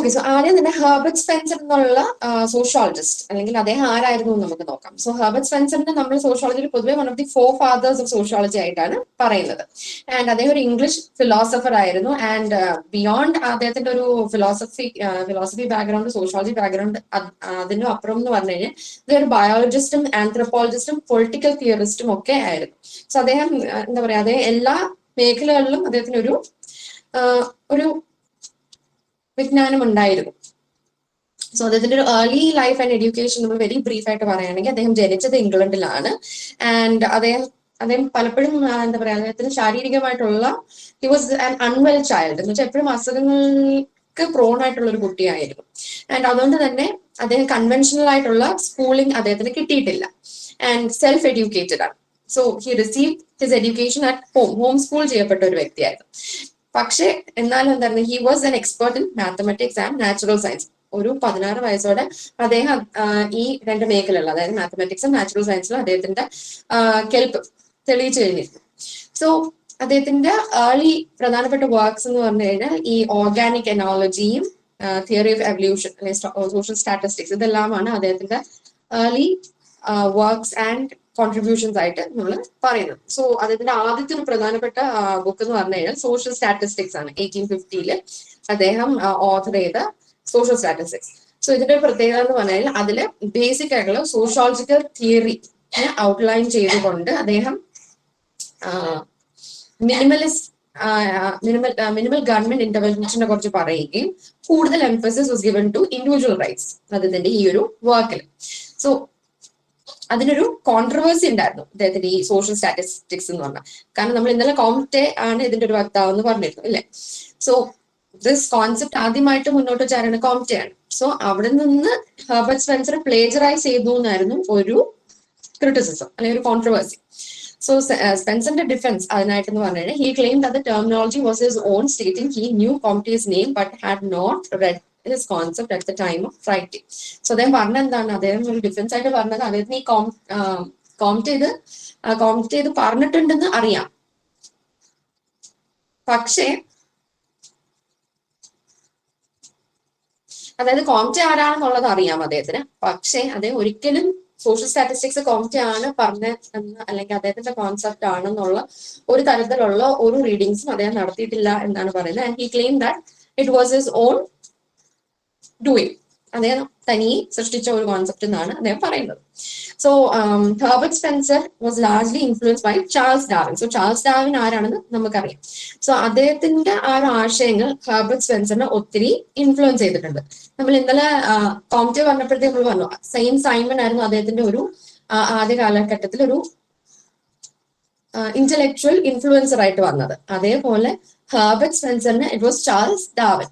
Okay, so ആദ്യം തന്നെ Herbert Spencer എന്നുള്ള സോഷ്യോളജിസ്റ്റ്, അല്ലെങ്കിൽ അദ്ദേഹം ആരായിരുന്നു എന്ന് നമുക്ക് നോക്കാം. സോ ഹെർബർട്ട് സ്പെൻസറിനെ നമ്മൾ സോഷ്യോളജിയിൽ പൊതുവെ one of the 4 fathers of sociology ആയിട്ടാണ് പറയുന്നത്. ആൻഡ് അദ്ദേഹം ഒരു ഇംഗ്ലീഷ് ഫിലോസഫർ ആയിരുന്നു. ആൻഡ് ബിയോണ്ട് അദ്ദേഹത്തിന്റെ ഒരു ഫിലോസഫി ബാക്ക്ഗ്രൗണ്ട്, സോഷ്യോളജി ബാക്ക്ഗ്രൗണ്ട്, അതിനും അപ്പുറം എന്ന് പറഞ്ഞു കഴിഞ്ഞാൽ അദ്ദേഹം ഒരു ബയോളജിസ്റ്റും ആന്ത്രപ്പോളജിസ്റ്റും പൊളിറ്റിക്കൽ തിയറിസ്റ്റും ഒക്കെ ആയിരുന്നു. സോ അദ്ദേഹം എന്താ പറയാ, അദ്ദേഹം എല്ലാ മേഖലകളിലും അദ്ദേഹത്തിന് ഒരു വിജ്ഞാനം ഉണ്ടായിരുന്നു. സോ അദ്ദേഹത്തിന്റെ ഒരു ഏർലി ലൈഫ് ആൻഡ് എഡ്യൂക്കേഷൻ നമ്മൾ വെരി ബ്രീഫ് ആയിട്ട് പറയുകയാണെങ്കിൽ, അദ്ദേഹം ജനിച്ചത് ഇംഗ്ലണ്ടിലാണ്. ആൻഡ് അദ്ദേഹം പലപ്പോഴും എന്താ പറയാ, അദ്ദേഹത്തിന് ശാരീരികമായിട്ടുള്ള he was an unwell child എന്ന് വെച്ചാൽ എപ്പോഴും അസുഖങ്ങൾക്ക് പ്രോൺ ആയിട്ടുള്ള ഒരു കുട്ടിയായിരുന്നു. ആൻഡ് അതുകൊണ്ട് തന്നെ അദ്ദേഹം കൺവെൻഷണൽ ആയിട്ടുള്ള സ്കൂളിംഗ് അദ്ദേഹത്തിന് കിട്ടിയിട്ടില്ല. ആൻഡ് സെൽഫ് എഡ്യൂക്കേറ്റഡ് ആണ്. So he receive his education at home school ചെയ്യപ്പെട്ട ഒരു വ്യക്തിയായിരുന്നു. പക്ഷെ എന്നാലും എന്തായിരുന്നു, he was an expert in mathematics and natural science. ഒരു 16 വയസ്സോടെ അദ്ദേഹം ഈ 2 മേഖലകളിൽ, അതായത് മാത്തമാറ്റിക്സും നാച്ചുറൽ സയൻസിലും അദ്ദേഹത്തിന്റെ കെൽപ്പ് തെളിയിച്ചു കഴിഞ്ഞിരുന്നു. സോ അദ്ദേഹത്തിന്റെ ഏർലി പ്രധാനപ്പെട്ട വർക്ക്സ് എന്ന് പറഞ്ഞു കഴിഞ്ഞാൽ ഈ ഓർഗാനിക് എനോളജിയും theory of evolution, social statistics, ഇതെല്ലാമാണ് അദ്ദേഹത്തിന്റെ ഏർലി വർക്ക്സ് ആൻഡ് കോൺട്രിബ്യൂഷൻസ് ആയിട്ട് നമ്മൾ പറയുന്നത്. സോ അദ്ദേഹത്തിന്റെ ആദ്യത്തെ ഒരു പ്രധാനപ്പെട്ട ബുക്ക് എന്ന് പറഞ്ഞു കഴിഞ്ഞാൽ സോഷ്യൽ സ്റ്റാറ്റിസ്റ്റിക്സ് ആണ്. 1850 അദ്ദേഹം ഓഥർ ചെയ്ത സോഷ്യൽ സ്റ്റാറ്റിസ്റ്റിക്സ്. സോ ഇതിന്റെ ഒരു പ്രത്യേകത എന്ന് പറഞ്ഞാൽ അതില് ബേസിക് ആയിട്ടുള്ള സോഷ്യോളജിക്കൽ തിയറി ഔട്ട്ലൈൻ ചെയ്തുകൊണ്ട് അദ്ദേഹം മിനിമൽ ഗവൺമെന്റ് ഇന്റർവെൻഷനെ കുറിച്ച് പറയുകയും കൂടുതൽ emphasis was given to individual rights അദ്ദേഹത്തിന്റെ ഈ ഒരു വർക്കിൽ. സോ അതിനൊരു കോൺട്രവേഴ്സി ഉണ്ടായിരുന്നു അദ്ദേഹത്തിന്റെ ഈ സോഷ്യൽ സ്റ്റാറ്റിസ്റ്റിക്സ് എന്ന് പറഞ്ഞാൽ. കാരണം നമ്മൾ ഇന്നലെ കോംറ്റെ ആണ് ഇതിന്റെ ഒരു വക്താവ് എന്ന് പറഞ്ഞിരുന്നു അല്ലെ. സോ ദിസ് കോൺസെപ്റ്റ് ആദ്യമായിട്ട് മുന്നോട്ട് വെച്ചാണ് കോംറ്റെ ആണ്. സോ അവിടെ നിന്ന് ഹെർബർട്ട് സ്പെൻസർ പ്ലേജറൈസ് ചെയ്തു എന്നായിരുന്നു ഒരു ക്രിറ്റിസിസം അല്ലെങ്കിൽ ഒരു കോൺട്രവേഴ്സി. സോ സ്പെൻസറിന്റെ ഡിഫൻസ് അതിനായിട്ടെന്ന് പറഞ്ഞു കഴിഞ്ഞാൽ he claim that the terminology was his own, stating he knew Comte's name but had not read his concept at the time of writing. So അദ്ദേഹം പറഞ്ഞ എന്താണ്, അദ്ദേഹം ഒരു ഡിഫൻസ് ആയിട്ട് പറഞ്ഞത് അദ്ദേഹത്തിന് ഈ കോംറ്റ് ചെയ്ത് പറഞ്ഞിട്ടുണ്ടെന്ന് അറിയാം, പക്ഷേ അതായത് കോംറ്റെ ആരാണെന്നുള്ളത് അറിയാം അദ്ദേഹത്തിന്, പക്ഷേ അദ്ദേഹം ഒരിക്കലും സോഷ്യൽ സ്റ്റാറ്റിസ്റ്റിക്സ് കോംറ്റെ ആണ് പറഞ്ഞതെന്ന് അല്ലെങ്കിൽ അദ്ദേഹത്തിന്റെ കോൺസെപ്റ്റ് ആണെന്നുള്ള ഒരു തരത്തിലുള്ള ഒരു റീഡിങ്സും അദ്ദേഹം നടത്തിയിട്ടില്ല എന്നാണ് പറയുന്നത്. And he claim that it was his own doing, അദ്ദേഹം തനിയെ സൃഷ്ടിച്ച ഒരു കോൺസെപ്റ്റ് എന്നാണ് അദ്ദേഹം പറയുന്നത്. So Herbert Spencer was largely influence by Charles Darwin. So Charles Darwin ആരാണെന്ന് നമുക്കറിയാം. സോ അദ്ദേഹത്തിന്റെ ആ ഒരു ആശയങ്ങൾ ഹെർബർട്ട് സ്പെൻസറിനെ ഒത്തിരി ഇൻഫ്ലുവൻസ് ചെയ്തിട്ടുണ്ട്. നമ്മൾ ഇന്നലെ കോംറ്റെ പറഞ്ഞപ്പോഴത്തേക്ക് നമ്മൾ പറഞ്ഞു സെയിന്റ് സൈമൺ ആയിരുന്നു അദ്ദേഹത്തിന്റെ ഒരു ആദ്യ കാലഘട്ടത്തിൽ ഒരു ഇന്റലക്ച്വൽ ഇൻഫ്ലുവൻസർ ആയിട്ട് വന്നത്. അതേപോലെ ഹെർബർട്ട് സ്പെൻസറിന് it was Charles Darwin.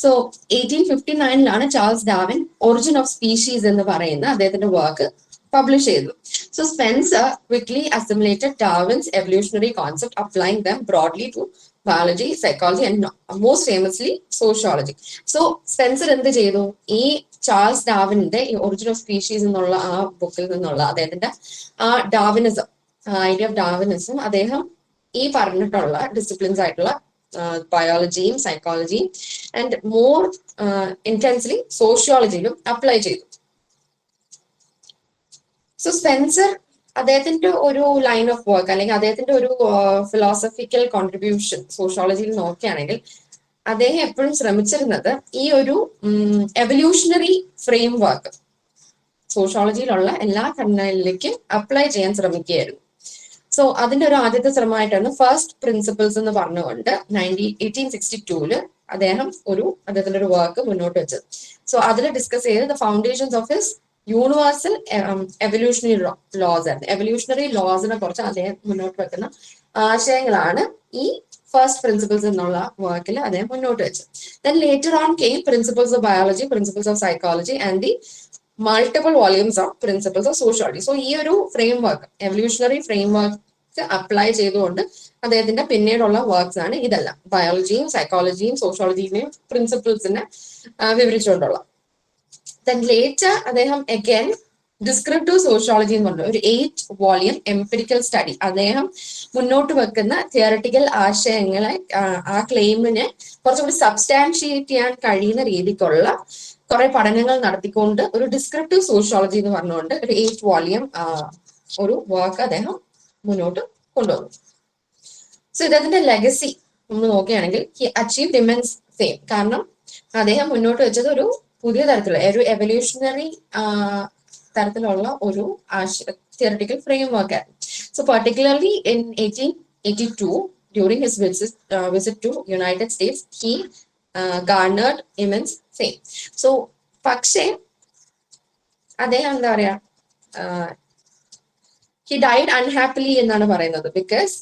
So 1859 Charles Darwin origin of species എന്ന് പറയുന്ന അദ്ദേഹത്തിന്റെ വർക്ക് പബ്ലിഷ് ചെയ്തു. So Spencer quickly assimilated Darwin's evolutionary concept, applying them broadly to biology, psychology and most famously sociology. So Spencer എന്ത് ചെയ്തു, ഈ Charles ഡാർവിന്റെ ഈ origin of species എന്നുള്ള ആ ബുക്കിൽ നിന്നുള്ള അദ്ദേഹത്തിന്റെ ആ ഡാർവിനിസം, ഐഡിയ ഓഫ് ഡാർവിനിസം അദ്ദേഹം ഈ പറഞ്ഞിട്ടുള്ള ഡിസിപ്ലിൻസ് ആയിട്ടുള്ള ബയോളജിയും സൈക്കോളജിയും ആൻഡ് മോർ ഇന്റൻസ്ലി സോഷ്യോളജിയിലും അപ്ലൈ ചെയ്തു. സോ സ്പെൻസർ അദ്ദേഹത്തിന്റെ ഒരു ലൈൻ ഓഫ് വർക്ക് അല്ലെങ്കിൽ അദ്ദേഹത്തിന്റെ ഒരു ഫിലോസഫിക്കൽ കോൺട്രിബ്യൂഷൻ സോഷ്യോളജിയിൽ നോക്കുകയാണെങ്കിൽ അദ്ദേഹം എപ്പോഴും ശ്രമിച്ചിരുന്നത് ഈ ഒരു എവല്യൂഷണറി ഫ്രെയിം വർക്ക് സോഷ്യോളജിയിലുള്ള എല്ലാ ഘടനകളിലേക്കും അപ്ലൈ ചെയ്യാൻ ശ്രമിക്കുകയായിരുന്നു. സോ അതിന്റെ ഒരു ആദ്യത്തെ ശ്രമമായിട്ടാണ് ഫസ്റ്റ് പ്രിൻസിപ്പിൾസ് എന്ന് പറഞ്ഞുകൊണ്ട് 1862 അദ്ദേഹത്തിന്റെ ഒരു വർക്ക് മുന്നോട്ട് വെച്ചത്. സോ അതിൽ ഡിസ്കസ് ചെയ്ത് the foundations of his universal evolutionary laws ആണ്. എവല്യൂഷണറി ലോസിനെ കുറിച്ച് അദ്ദേഹം മുന്നോട്ട് വെക്കുന്ന ആശയങ്ങളാണ് ഈ ഫസ്റ്റ് പ്രിൻസിപ്പിൾസ് എന്നുള്ള വർക്കിൽ അദ്ദേഹം മുന്നോട്ട് വെച്ചത്. Then later on came principles of biology, principles of psychology and the multiple volumes of principles of sociology. So ഈ ഒരു frame work, evolutionary frame work apply ചെയ്തുകൊണ്ട് അദ്ദേഹത്തിന്റെ പിന്നീടുള്ള വർക്ക്സ് ആണ് ഇതെല്ലാം. ബയോളജിയും സൈക്കോളജിയും സോഷ്യോളജിയും പ്രിൻസിപ്പിൾസിനെ വിവരിച്ചുകൊണ്ടുള്ള. Then later അദ്ദേഹം again ഡിസ്ക്രിപ്റ്റീവ് സോഷ്യോളജി എന്ന് പറഞ്ഞ ഒരു 8 വോളിയം എംപിരിക്കൽ സ്റ്റഡി അദ്ദേഹം മുന്നോട്ട് വെക്കുന്ന തിയറട്ടിക്കൽ ആശയങ്ങളെ ആ ക്ലെയിമിനെ കുറച്ചുകൂടി സബ്സ്റ്റാൻഷിയേറ്റ് ചെയ്യാൻ കഴിയുന്ന രീതിക്കുള്ള കുറെ പഠനങ്ങൾ നടത്തിക്കൊണ്ട് ഒരു ഡിസ്ക്രിപ്റ്റീവ് സോഷ്യോളജി എന്ന് പറഞ്ഞുകൊണ്ട് ഒരു 8 വോളിയം ഒരു വർക്ക് അദ്ദേഹം മുന്നോട്ട് കൊണ്ടുവന്നു. സോ ഇദ്ദേഹത്തിന്റെ ലെഗസി നമ്മൾ നോക്കുകയാണെങ്കിൽ ഹി അച്ചീവ്ഡ് ഇമെൻസ് ഫെയിം. കാരണം അദ്ദേഹം മുന്നോട്ട് വെച്ചത് ഒരു പുതിയ തരത്തിലുള്ള ഒരു എവല്യൂഷണറി തരത്തിലുള്ള ഒരു തിയറട്ടിക്കൽ ഫ്രെയിം വർക്ക് ആയിരുന്നു. So particularly in 1882 during his visit to United States he garnered immense fame. So പക്ഷേ അദ്ദേഹം എന്താ പറയാ he died unhappily എന്നാണ് പറയുന്നത്, because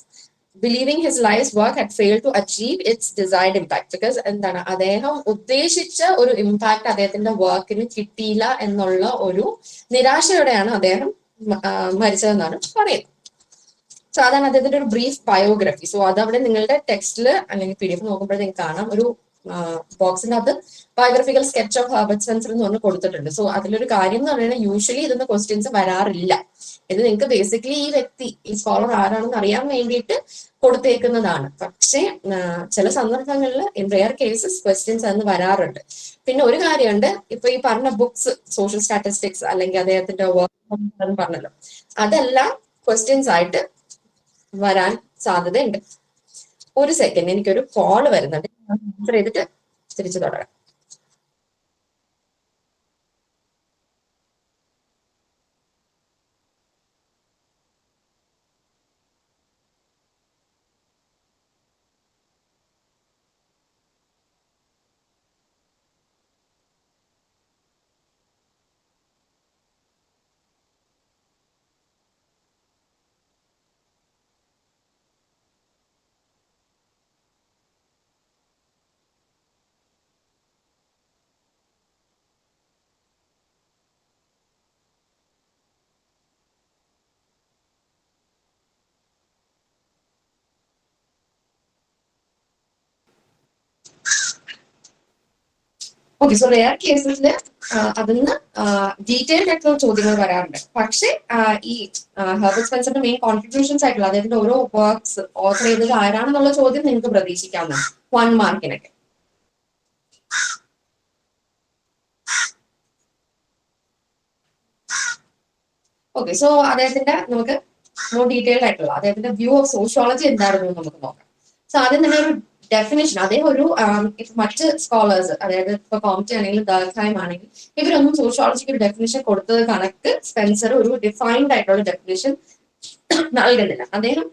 believing his life's work had failed to achieve its desired impact. Because എന്താണ് അദ്ദേഹം ഉദ്ദേശിച്ച ഒരു ഇമ്പാക്ട് അദ്ദേഹത്തിന്റെ വർക്കിന് കിട്ടിയില്ല എന്നുള്ള ഒരു നിരാശയോടെയാണ് അദ്ദേഹം മരിച്ചതെന്നാണ് പറയുന്നത്. സാധാരണ അദ്ദേഹത്തിന്റെ ഒരു ബ്രീഫ് ബയോഗ്രഫി, സോ അതവിടെ നിങ്ങളുടെ ടെക്സ്റ്റിൽ അല്ലെങ്കിൽ PDF നോക്കുമ്പോഴത്തേക്ക് കാണാം, ഒരു ബോക്സിന്റെ അകത്ത് biographical sketch of Herbert Spencer എന്ന് പറഞ്ഞ് കൊടുത്തിട്ടുണ്ട്. സോ അതിലൊരു കാര്യം എന്ന് പറയുന്നത് യൂഷ്വലി ഇതിന്റെ ക്വസ്റ്റ്യൻസ് വരാറില്ല. ഇത് നിങ്ങൾക്ക് ബേസിക്കലി ഈ വ്യക്തി ഈ സ്കോളർ ആരാണെന്ന് അറിയാൻ വേണ്ടിയിട്ട് കൊടുത്തേക്കുന്നതാണ്. പക്ഷേ ചില സന്ദർഭങ്ങളിൽ ഇൻ റെയർ കേസസ് ക്വസ്റ്റ്യൻസ് അന്ന് വരാറുണ്ട്. പിന്നെ ഒരു കാര്യമുണ്ട്, ഇപ്പൊ ഈ പറഞ്ഞ ബുക്സ് സോഷ്യൽ സ്റ്റാറ്റിസ്റ്റിക്സ് അല്ലെങ്കിൽ അദ്ദേഹത്തിന്റെ വർക്ക് പറഞ്ഞല്ലോ, അതെല്ലാം ക്വസ്റ്റ്യൻസ് ആയിട്ട് വരാൻ സാധ്യതയുണ്ട്. ഒരു സെക്കൻഡ്, എനിക്കൊരു കോൾ വരുന്നുണ്ട്, ആൻസർ ചെയ്തിട്ട് തിരിച്ചു തുടരാം. ഓക്കെ, സോ റെയർ കേസസിൽ അതിന്ന് ഡീറ്റെയിൽഡ് ആയിട്ടുള്ള ചോദ്യങ്ങൾ വരാറുണ്ട്. പക്ഷെ ഈ ഹെർബർട്ട് സ്പെൻസറിന്റെ മെയിൻ കോൺട്രിബ്യൂഷൻസ് ആയിട്ടുള്ള അദ്ദേഹത്തിന്റെ ഓരോ വർക്ക്സ് ഓഥർ ചെയ്തത് ആരാണെന്നുള്ള ചോദ്യം നിങ്ങൾക്ക് പ്രതീക്ഷിക്കാവുന്നതാണ് 1 മാർക്കിനൊക്കെ. ഓക്കെ, സോ അദ്ദേഹത്തിന്റെ നമുക്ക് മോർ ഡീറ്റെയിൽഡ് ആയിട്ടുള്ള അദ്ദേഹത്തിന്റെ വ്യൂ ഓഫ് സോഷ്യോളജി എന്തായിരുന്നു എന്ന് നമുക്ക് നോക്കാം. സോ ആദ്യം തന്നെ ഒരു ഡെഫിനേഷൻ, അദ്ദേഹം ഒരു മറ്റ് സ്കോളേഴ്സ്, അതായത് ഇപ്പൊ കോംപ്റ്റി ആണെങ്കിൽ ദർഖൈം ആണെങ്കിൽ ഇവരൊന്നും സോഷ്യോളജിക്ക് ഒരു ഡെഫിനേഷൻ കൊടുത്തത് കണക്ക് സ്പെൻസർ ഒരു ഡിഫൈൻഡ് ആയിട്ടുള്ള ഡെഫിനേഷൻ നൽകുന്നില്ല. അദ്ദേഹം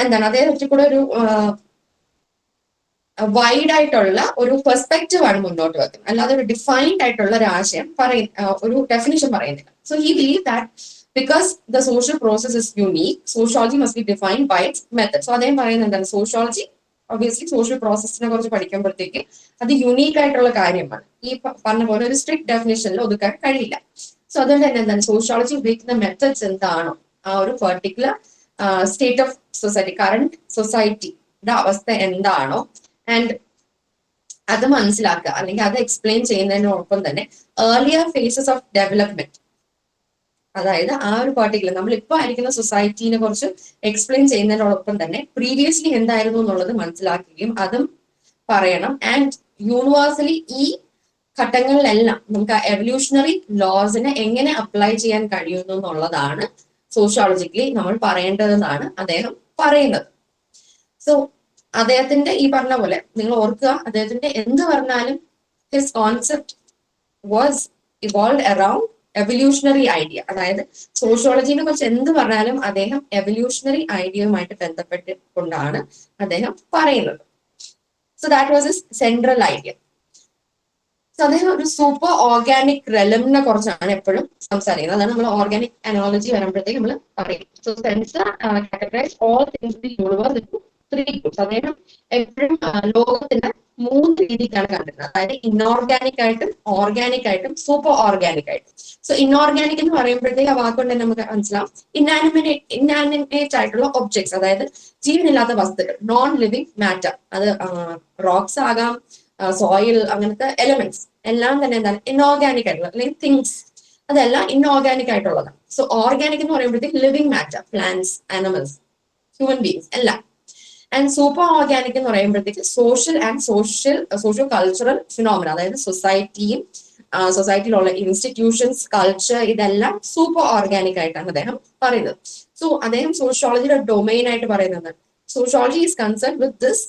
എന്താണ്, അദ്ദേഹം കൂടെ ഒരു വൈഡ് ആയിട്ടുള്ള ഒരു പെർസ്പെക്റ്റീവ് ആണ് മുന്നോട്ട് വെക്കുന്നത്, അല്ലാതെ ഒരു ഡിഫൈൻഡ് ആയിട്ടുള്ള ഒരു ആശയം ഒരു ഡെഫിനേഷൻ പറയുന്നില്ല. So he believe that because the social process is unique, sociology must be defined by its method. So അദ്ദേഹം പറയുന്നത് എന്താണ്, സോഷ്യോളജി ഒബിയസ്ലി സോഷ്യൽ പ്രോസസ്സിനെ കുറിച്ച് പഠിക്കുമ്പോഴത്തേക്ക് അത് യുണീക്ക് ആയിട്ടുള്ള കാര്യമാണ്. ഈ പറഞ്ഞ പോലെ ഒരു സ്ട്രിക്ട് ഡെഫിനേഷനിൽ ഒതുക്കാൻ കഴിയില്ല. സോ അതുകൊണ്ട് തന്നെ എന്താണ്, സോഷ്യോളജി ഉപയോഗിക്കുന്ന മെത്തഡ്സ് എന്താണോ ആ ഒരു particular state of society, current സൊസൈറ്റിയുടെ അവസ്ഥ എന്താണോ, ആൻഡ് അത് മനസ്സിലാക്കുക അല്ലെങ്കിൽ അത് എക്സ്പ്ലെയിൻ ചെയ്യുന്നതിനോടൊപ്പം തന്നെ ഏർലിയർ ഫേസസ് ഓഫ് ഡെവലപ്മെന്റ്, അതായത് ആ ഒരു പെർട്ടിക്കുലർ നമ്മൾ ഇപ്പൊ ആയിരിക്കുന്ന സൊസൈറ്റിനെ കുറിച്ച് എക്സ്പ്ലെയിൻ ചെയ്യുന്നതിനോടൊപ്പം തന്നെ പ്രീവിയസ്ലി എന്തായിരുന്നു എന്നുള്ളത് മനസ്സിലാക്കുകയും അതും പറയണം. ആൻഡ് യൂണിവേഴ്സലി ഈ ഘട്ടങ്ങളിലെല്ലാം നമുക്ക് എവല്യൂഷണറി ലോസിനെ എങ്ങനെ അപ്ലൈ ചെയ്യാൻ കഴിയുന്നു എന്നുള്ളതാണ് സോഷ്യോളജിക്കലി നമ്മൾ പറയേണ്ടതെന്നാണ് അദ്ദേഹം പറയുന്നത്. സോ അദ്ദേഹത്തിന്റെ ഈ പറഞ്ഞ പോലെ നിങ്ങൾ ഓർക്കുക, അദ്ദേഹത്തിന്റെ എന്ത് പറഞ്ഞാലും his concept was evolve around evolutionary idea. അതായത് സോഷ്യോളജിനെ കുറിച്ച് എന്ത് പറഞ്ഞാലും അദ്ദേഹം എവല്യൂഷണറി ഐഡിയയുമായിട്ട് ബന്ധപ്പെട്ടുകൊണ്ടാണ് അദ്ദേഹം പറയുന്നത്. So that was his central idea. So അദ്ദേഹം ഒരു സൂപ്പർ ഓർഗാനിക് റെലമിനെ കുറിച്ചാണ് എപ്പോഴും സംസാരിക്കുന്നത്. അതാണ് നമ്മൾ ഓർഗാനിക് അനോളജി വരുമ്പോഴത്തേക്ക് നമ്മൾ പറയും. So Spencer categorise all things in the universe into 3 groups. അദ്ദേഹം എപ്പോഴും ലോകത്തിന്റെ 3 രീതിക്കാണ് കണ്ടിരുന്നത്, അതായത് ഇൻഓർഗാനിക് ആയിട്ടും ഓർഗാനിക് ആയിട്ടും സൂപ്പർ ഓർഗാനിക് ആയിട്ടും. സോ ഇൻഓർഗാനിക് എന്ന് പറയുമ്പോഴത്തേക്ക് ആ വാക്കുകൊണ്ട് തന്നെ നമുക്ക് മനസ്സിലാവും ഇന്നാനിമേറ്റ് ആയിട്ടുള്ള ഒബ്ജക്ട്സ്, അതായത് ജീവനില്ലാത്ത വസ്തുക്കൾ, നോൺ ലിവിങ് മാറ്റർ, അത് റോക്സ് ആകാം, സോയിൽ, അങ്ങനത്തെ എലമെന്റ്സ് എല്ലാം തന്നെ എന്താണ് ഇൻഓർഗാനിക് ആയിട്ടുള്ള അല്ലെങ്കിൽ തിങ്സ്. അതല്ല ഇൻഓർഗാനിക് ആയിട്ടുള്ളതാണ്. സോ ഓർഗാനിക് എന്ന് പറയുമ്പോഴത്തേക്ക് living matter, plants, animals, human beings എല്ലാം. ആൻഡ് സൂപ്പർ ഓർഗാനിക് എന്ന് പറയുമ്പോഴത്തേക്ക് സോഷ്യോ കൾച്ചറൽ ഫിനോമിന, അതായത് സൊസൈറ്റിയും സൊസൈറ്റിയിലുള്ള ഇൻസ്റ്റിറ്റ്യൂഷൻസ്, കൾച്ചർ, ഇതെല്ലാം സൂപ്പർ ഓർഗാനിക് ആയിട്ടാണ് അദ്ദേഹം പറയുന്നത്. സോ അദ്ദേഹം സോഷ്യോളജിയുടെ ഡൊമൈൻ ആയിട്ട് പറയുന്നത്, sociology is concern with this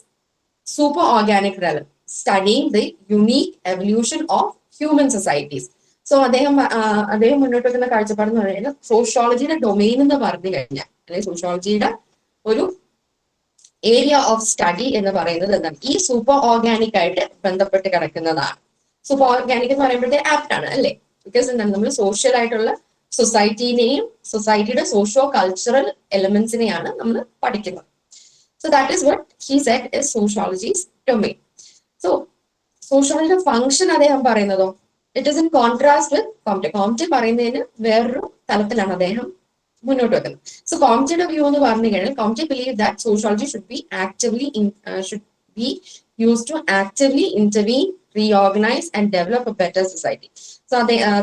super organic realm, studying the unique evolution of human societies. So അദ്ദേഹം മുന്നോട്ട് വെക്കുന്ന കാഴ്ചപ്പാട് എന്ന് പറയുന്നത് സോഷ്യോളജിയുടെ ഡൊമൈൻ എന്ന് പറഞ്ഞു കഴിഞ്ഞാൽ, അല്ലെങ്കിൽ സോഷ്യോളജിയുടെ ഒരു ഏരിയ ഓഫ് സ്റ്റഡി എന്ന് പറയുന്നത് എന്താണ്, ഈ സൂപ്പർ ഓർഗാനിക് ആയിട്ട് ബന്ധപ്പെട്ട് കിടക്കുന്നതാണ്. സൂപ്പർ ഓർഗാനിക് എന്ന് പറയുമ്പോഴത്തേക്ക് ആപ്റ്റ് ആണ് അല്ലേ, ബിക്കോസ് എന്താണ്, നമ്മൾ സോഷ്യൽ ആയിട്ടുള്ള സൊസൈറ്റിനെയും സൊസൈറ്റിയുടെ സോഷ്യോ കൾച്ചറൽ എലമെന്റ്സിനെയാണ് നമ്മൾ പഠിക്കുന്നത്. So that is what he said is sociology's domain. So സോഷ്യോളജിയുടെ ഫംഗ്ഷൻ അദ്ദേഹം പറയുന്നതോ, it is in contrast with Comte. Comte പറയുന്നതിന് വേറൊരു തലത്തിലാണ് അദ്ദേഹം മുന്നോട്ട് വെക്കുന്നത്. സോ കോംറ്റയുടെ വ്യൂ എന്ന് പറഞ്ഞു കഴിഞ്ഞാൽ, Comte believe that sociology should be used to actively intervene, reorganise and develop a better society. So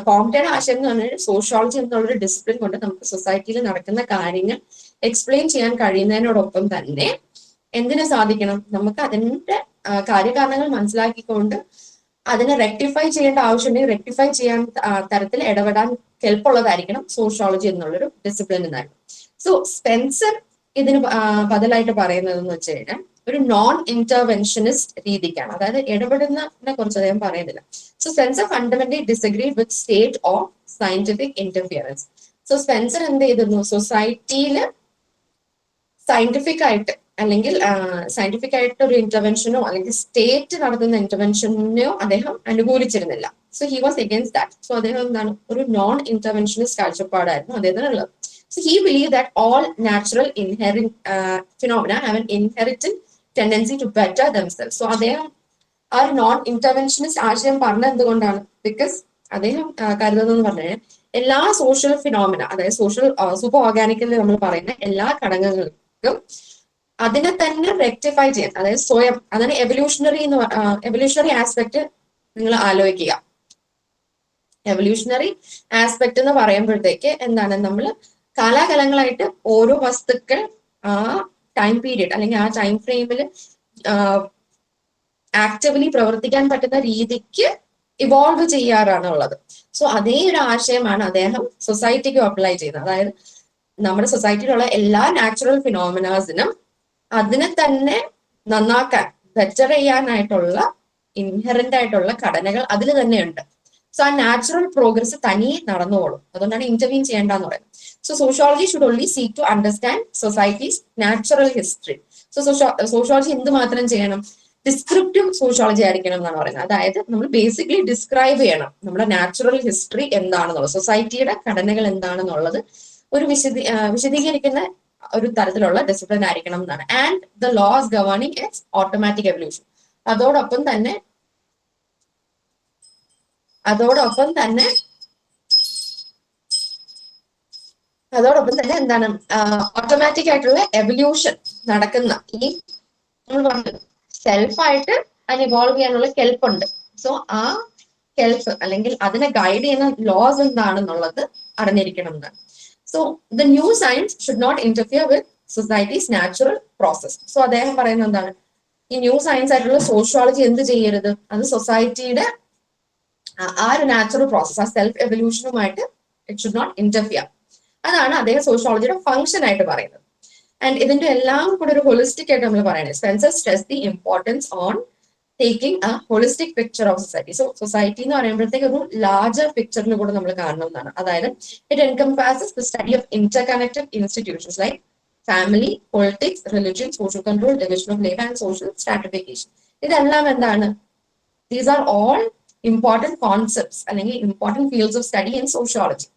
കോംറ്റയുടെ ആശയം എന്ന് പറഞ്ഞാൽ സോഷ്യോളജി എന്നുള്ളൊരു ഡിസിപ്ലിൻ കൊണ്ട് നമുക്ക് സൊസൈറ്റിയിൽ നടക്കുന്ന കാര്യങ്ങൾ എക്സ്പ്ലെയിൻ ചെയ്യാൻ കഴിയുന്നതിനോടൊപ്പം തന്നെ എന്തിനു സാധിക്കണം, നമുക്ക് അതിന്റെ കാര്യകാരണങ്ങൾ മനസ്സിലാക്കിക്കൊണ്ട് അതിനെ റെക്ടിഫൈ ചെയ്യേണ്ട ആവശ്യമുണ്ടെങ്കിൽ റെക്ടിഫൈ ചെയ്യാൻ തരത്തിൽ ഇടപെടാൻ കെൽപ്പുള്ളതായിരിക്കണം സോഷ്യോളജി എന്നുള്ളൊരു ഡിസിപ്ലിൻ എന്നാണ്. സോ സ്പെൻസർ ഇതിന് ബദലായിട്ട് പറയുന്നത് എന്ന് വെച്ച് കഴിഞ്ഞാൽ ഒരു നോൺ ഇന്റർവെൻഷനിസ്റ്റ് രീതിക്കാണ്, അതായത് ഇടപെടുന്നതിനെ കുറിച്ച് അദ്ദേഹം പറയുന്നില്ല. So Spencer fundamentally disagreed with state of scientific interference. So Spencer എന്ത് ചെയ്തിരുന്നു, സൊസൈറ്റിയിൽ സയന്റിഫിക് ആയിട്ട് അല്ലെങ്കിൽ സയന്റിഫിക് ആയിട്ട് ഒരു ഇന്റർവെൻഷനോ അല്ലെങ്കിൽ സ്റ്റേറ്റ് നടത്തുന്ന ഇന്റർവെൻഷനോ അദ്ദേഹം അനുകൂലിച്ചിരുന്നില്ല. So he was against that. So അദ്ദേഹം എന്താണ്, ഒരു നോൺ ഇന്റർവെൻഷനിസ്റ്റ് കാഴ്ചപ്പാടായിരുന്നു അദ്ദേഹത്തിനുള്ളത്. So he believe that all natural phenomena have an inherited tendency to better themselves. So അദ്ദേഹം ആ ഒരു നോൺ ഇന്റർവെൻഷനിസ്റ്റ് ആശയം പറഞ്ഞത് എന്തുകൊണ്ടാണ്, ബിക്കോസ് അദ്ദേഹം കരുതുന്നതെന്ന് പറഞ്ഞു കഴിഞ്ഞാൽ എല്ലാ സോഷ്യൽ ഫിനോമിന, അതായത് സൂപ്പർ ഓർഗാനിക്കിൽ നമ്മൾ പറയുന്ന എല്ലാ ഘടകങ്ങൾക്കും അതിനെ തന്നെ റെക്ടിഫൈ ചെയ്യാൻ, അതായത് സ്വയം, അതാണ് എവല്യൂഷണറി ആസ്പെക്ട്. നിങ്ങൾ ആലോചിക്കുക, എവല്യൂഷണറി ആസ്പെക്ട് എന്ന് പറയുമ്പോഴത്തേക്ക് എന്താണ്, നമ്മൾ കാലാകാലങ്ങളായിട്ട് ഓരോ വസ്തുക്കൾ ആ ടൈം പീരീഡ് അല്ലെങ്കിൽ ആ ടൈം ഫ്രെയിമിൽ ആക്റ്റീവ്ലി പ്രവർത്തിക്കാൻ പറ്റുന്ന രീതിക്ക് ഇവോൾവ് ചെയ്യാറാണ് ഉള്ളത്. സോ അതേ ഒരു ആശയമാണ് അദ്ദേഹം സൊസൈറ്റിക്ക് അപ്ലൈ ചെയ്യുന്നത്. അതായത് നമ്മുടെ സൊസൈറ്റിയിലുള്ള എല്ലാ നാച്ചുറൽ ഫിനോമിനാസിനും അതിനെ തന്നെ നന്നാക്കാൻ, ബെറ്റർ ചെയ്യാനായിട്ടുള്ള ഇൻഹെറന്റ് ആയിട്ടുള്ള ഘടനകൾ അതിൽ തന്നെയുണ്ട്. സോ ആ നാച്ചുറൽ പ്രോഗ്രസ് തനിയെ നടന്നുകൊള്ളും. അതുകൊണ്ടാണ് ഇന്റർവീൻ ചെയ്യേണ്ടെന്ന് പറയുന്നത്. So sociology should only seek to understand society's natural history. So sociology എന്തുമാത്രം ചെയ്യണം, ഡിസ്ക്രിപ്റ്റീവ് സോഷ്യോളജി ആയിരിക്കണം എന്നാണ് പറയുന്നത്. അതായത് നമ്മൾ ബേസിക്കലി ഡിസ്ക്രൈബ് ചെയ്യണം നമ്മുടെ നാച്ചുറൽ ഹിസ്റ്ററി എന്താണെന്നുള്ളത്, സൊസൈറ്റിയുടെ ഘടനകൾ എന്താണെന്നുള്ളത് ഒരു വിശദീകരിക്കുന്ന ഒരു തരത്തിലുള്ള ഡിസിപ്ലിൻ ആയിരിക്കണം എന്നാണ്. And the laws governing its automatic evolution. അതോടൊപ്പം തന്നെ എന്താണ്, ഓട്ടോമാറ്റിക് ആയിട്ടുള്ള എവല്യൂഷൻ നടക്കുന്ന ഈ നമ്മൾ പറഞ്ഞത് സെൽഫായിട്ട് അതിന് ഇവോൾവ് ചെയ്യാനുള്ള കെൽപ്പുണ്ട്. സോ ആ കെൽപ്പ് അല്ലെങ്കിൽ അതിനെ ഗൈഡ് ചെയ്യുന്ന ലോസ് എന്താണെന്നുള്ളത് അറിഞ്ഞിരിക്കണം എന്നാണ്. So the new science should not interfere with society's natural process. So അദ്ദേഹം പറയുന്നത് എന്താണ്, ഈ ന്യൂ സയൻസ് ആയിട്ടുള്ള സോഷ്യോളജി എന്ത് ചെയ്യരുത്, അത് സൊസൈറ്റിയുടെ ആ ഒരു നാച്ചുറൽ പ്രോസസ്, ആ സെൽഫ് എവല്യൂഷനുമായിട്ട് ഇറ്റ് ഷുഡ് നോട്ട് ഇന്റർഫിയർ. അതാണ് അദ്ദേഹം സോഷ്യോളജിയുടെ ഫംഗ്ഷൻ ആയിട്ട് പറയുന്നത്. ആൻഡ് ഇതിന്റെ എല്ലാം കൂടെ ഒരു ഹോളിസ്റ്റിക് ആയിട്ട് നമ്മൾ പറയുന്നത്, Spencer stress the importance on taking a holistic picture of society. So society എന്ന് പറയുമ്പോഴത്തേക്ക് ഒരു ലാർജർ പിക്ചറിൽ കൂടെ നമ്മൾ കാണണം എന്നാണ്. അതായത് it encompasses the study of interconnected institutions like family, politics, religion, social control, division of labour and social stratification. ഇതെല്ലാം എന്താണ്, these are all important concepts അല്ലെങ്കിൽ important fields of study in sociology.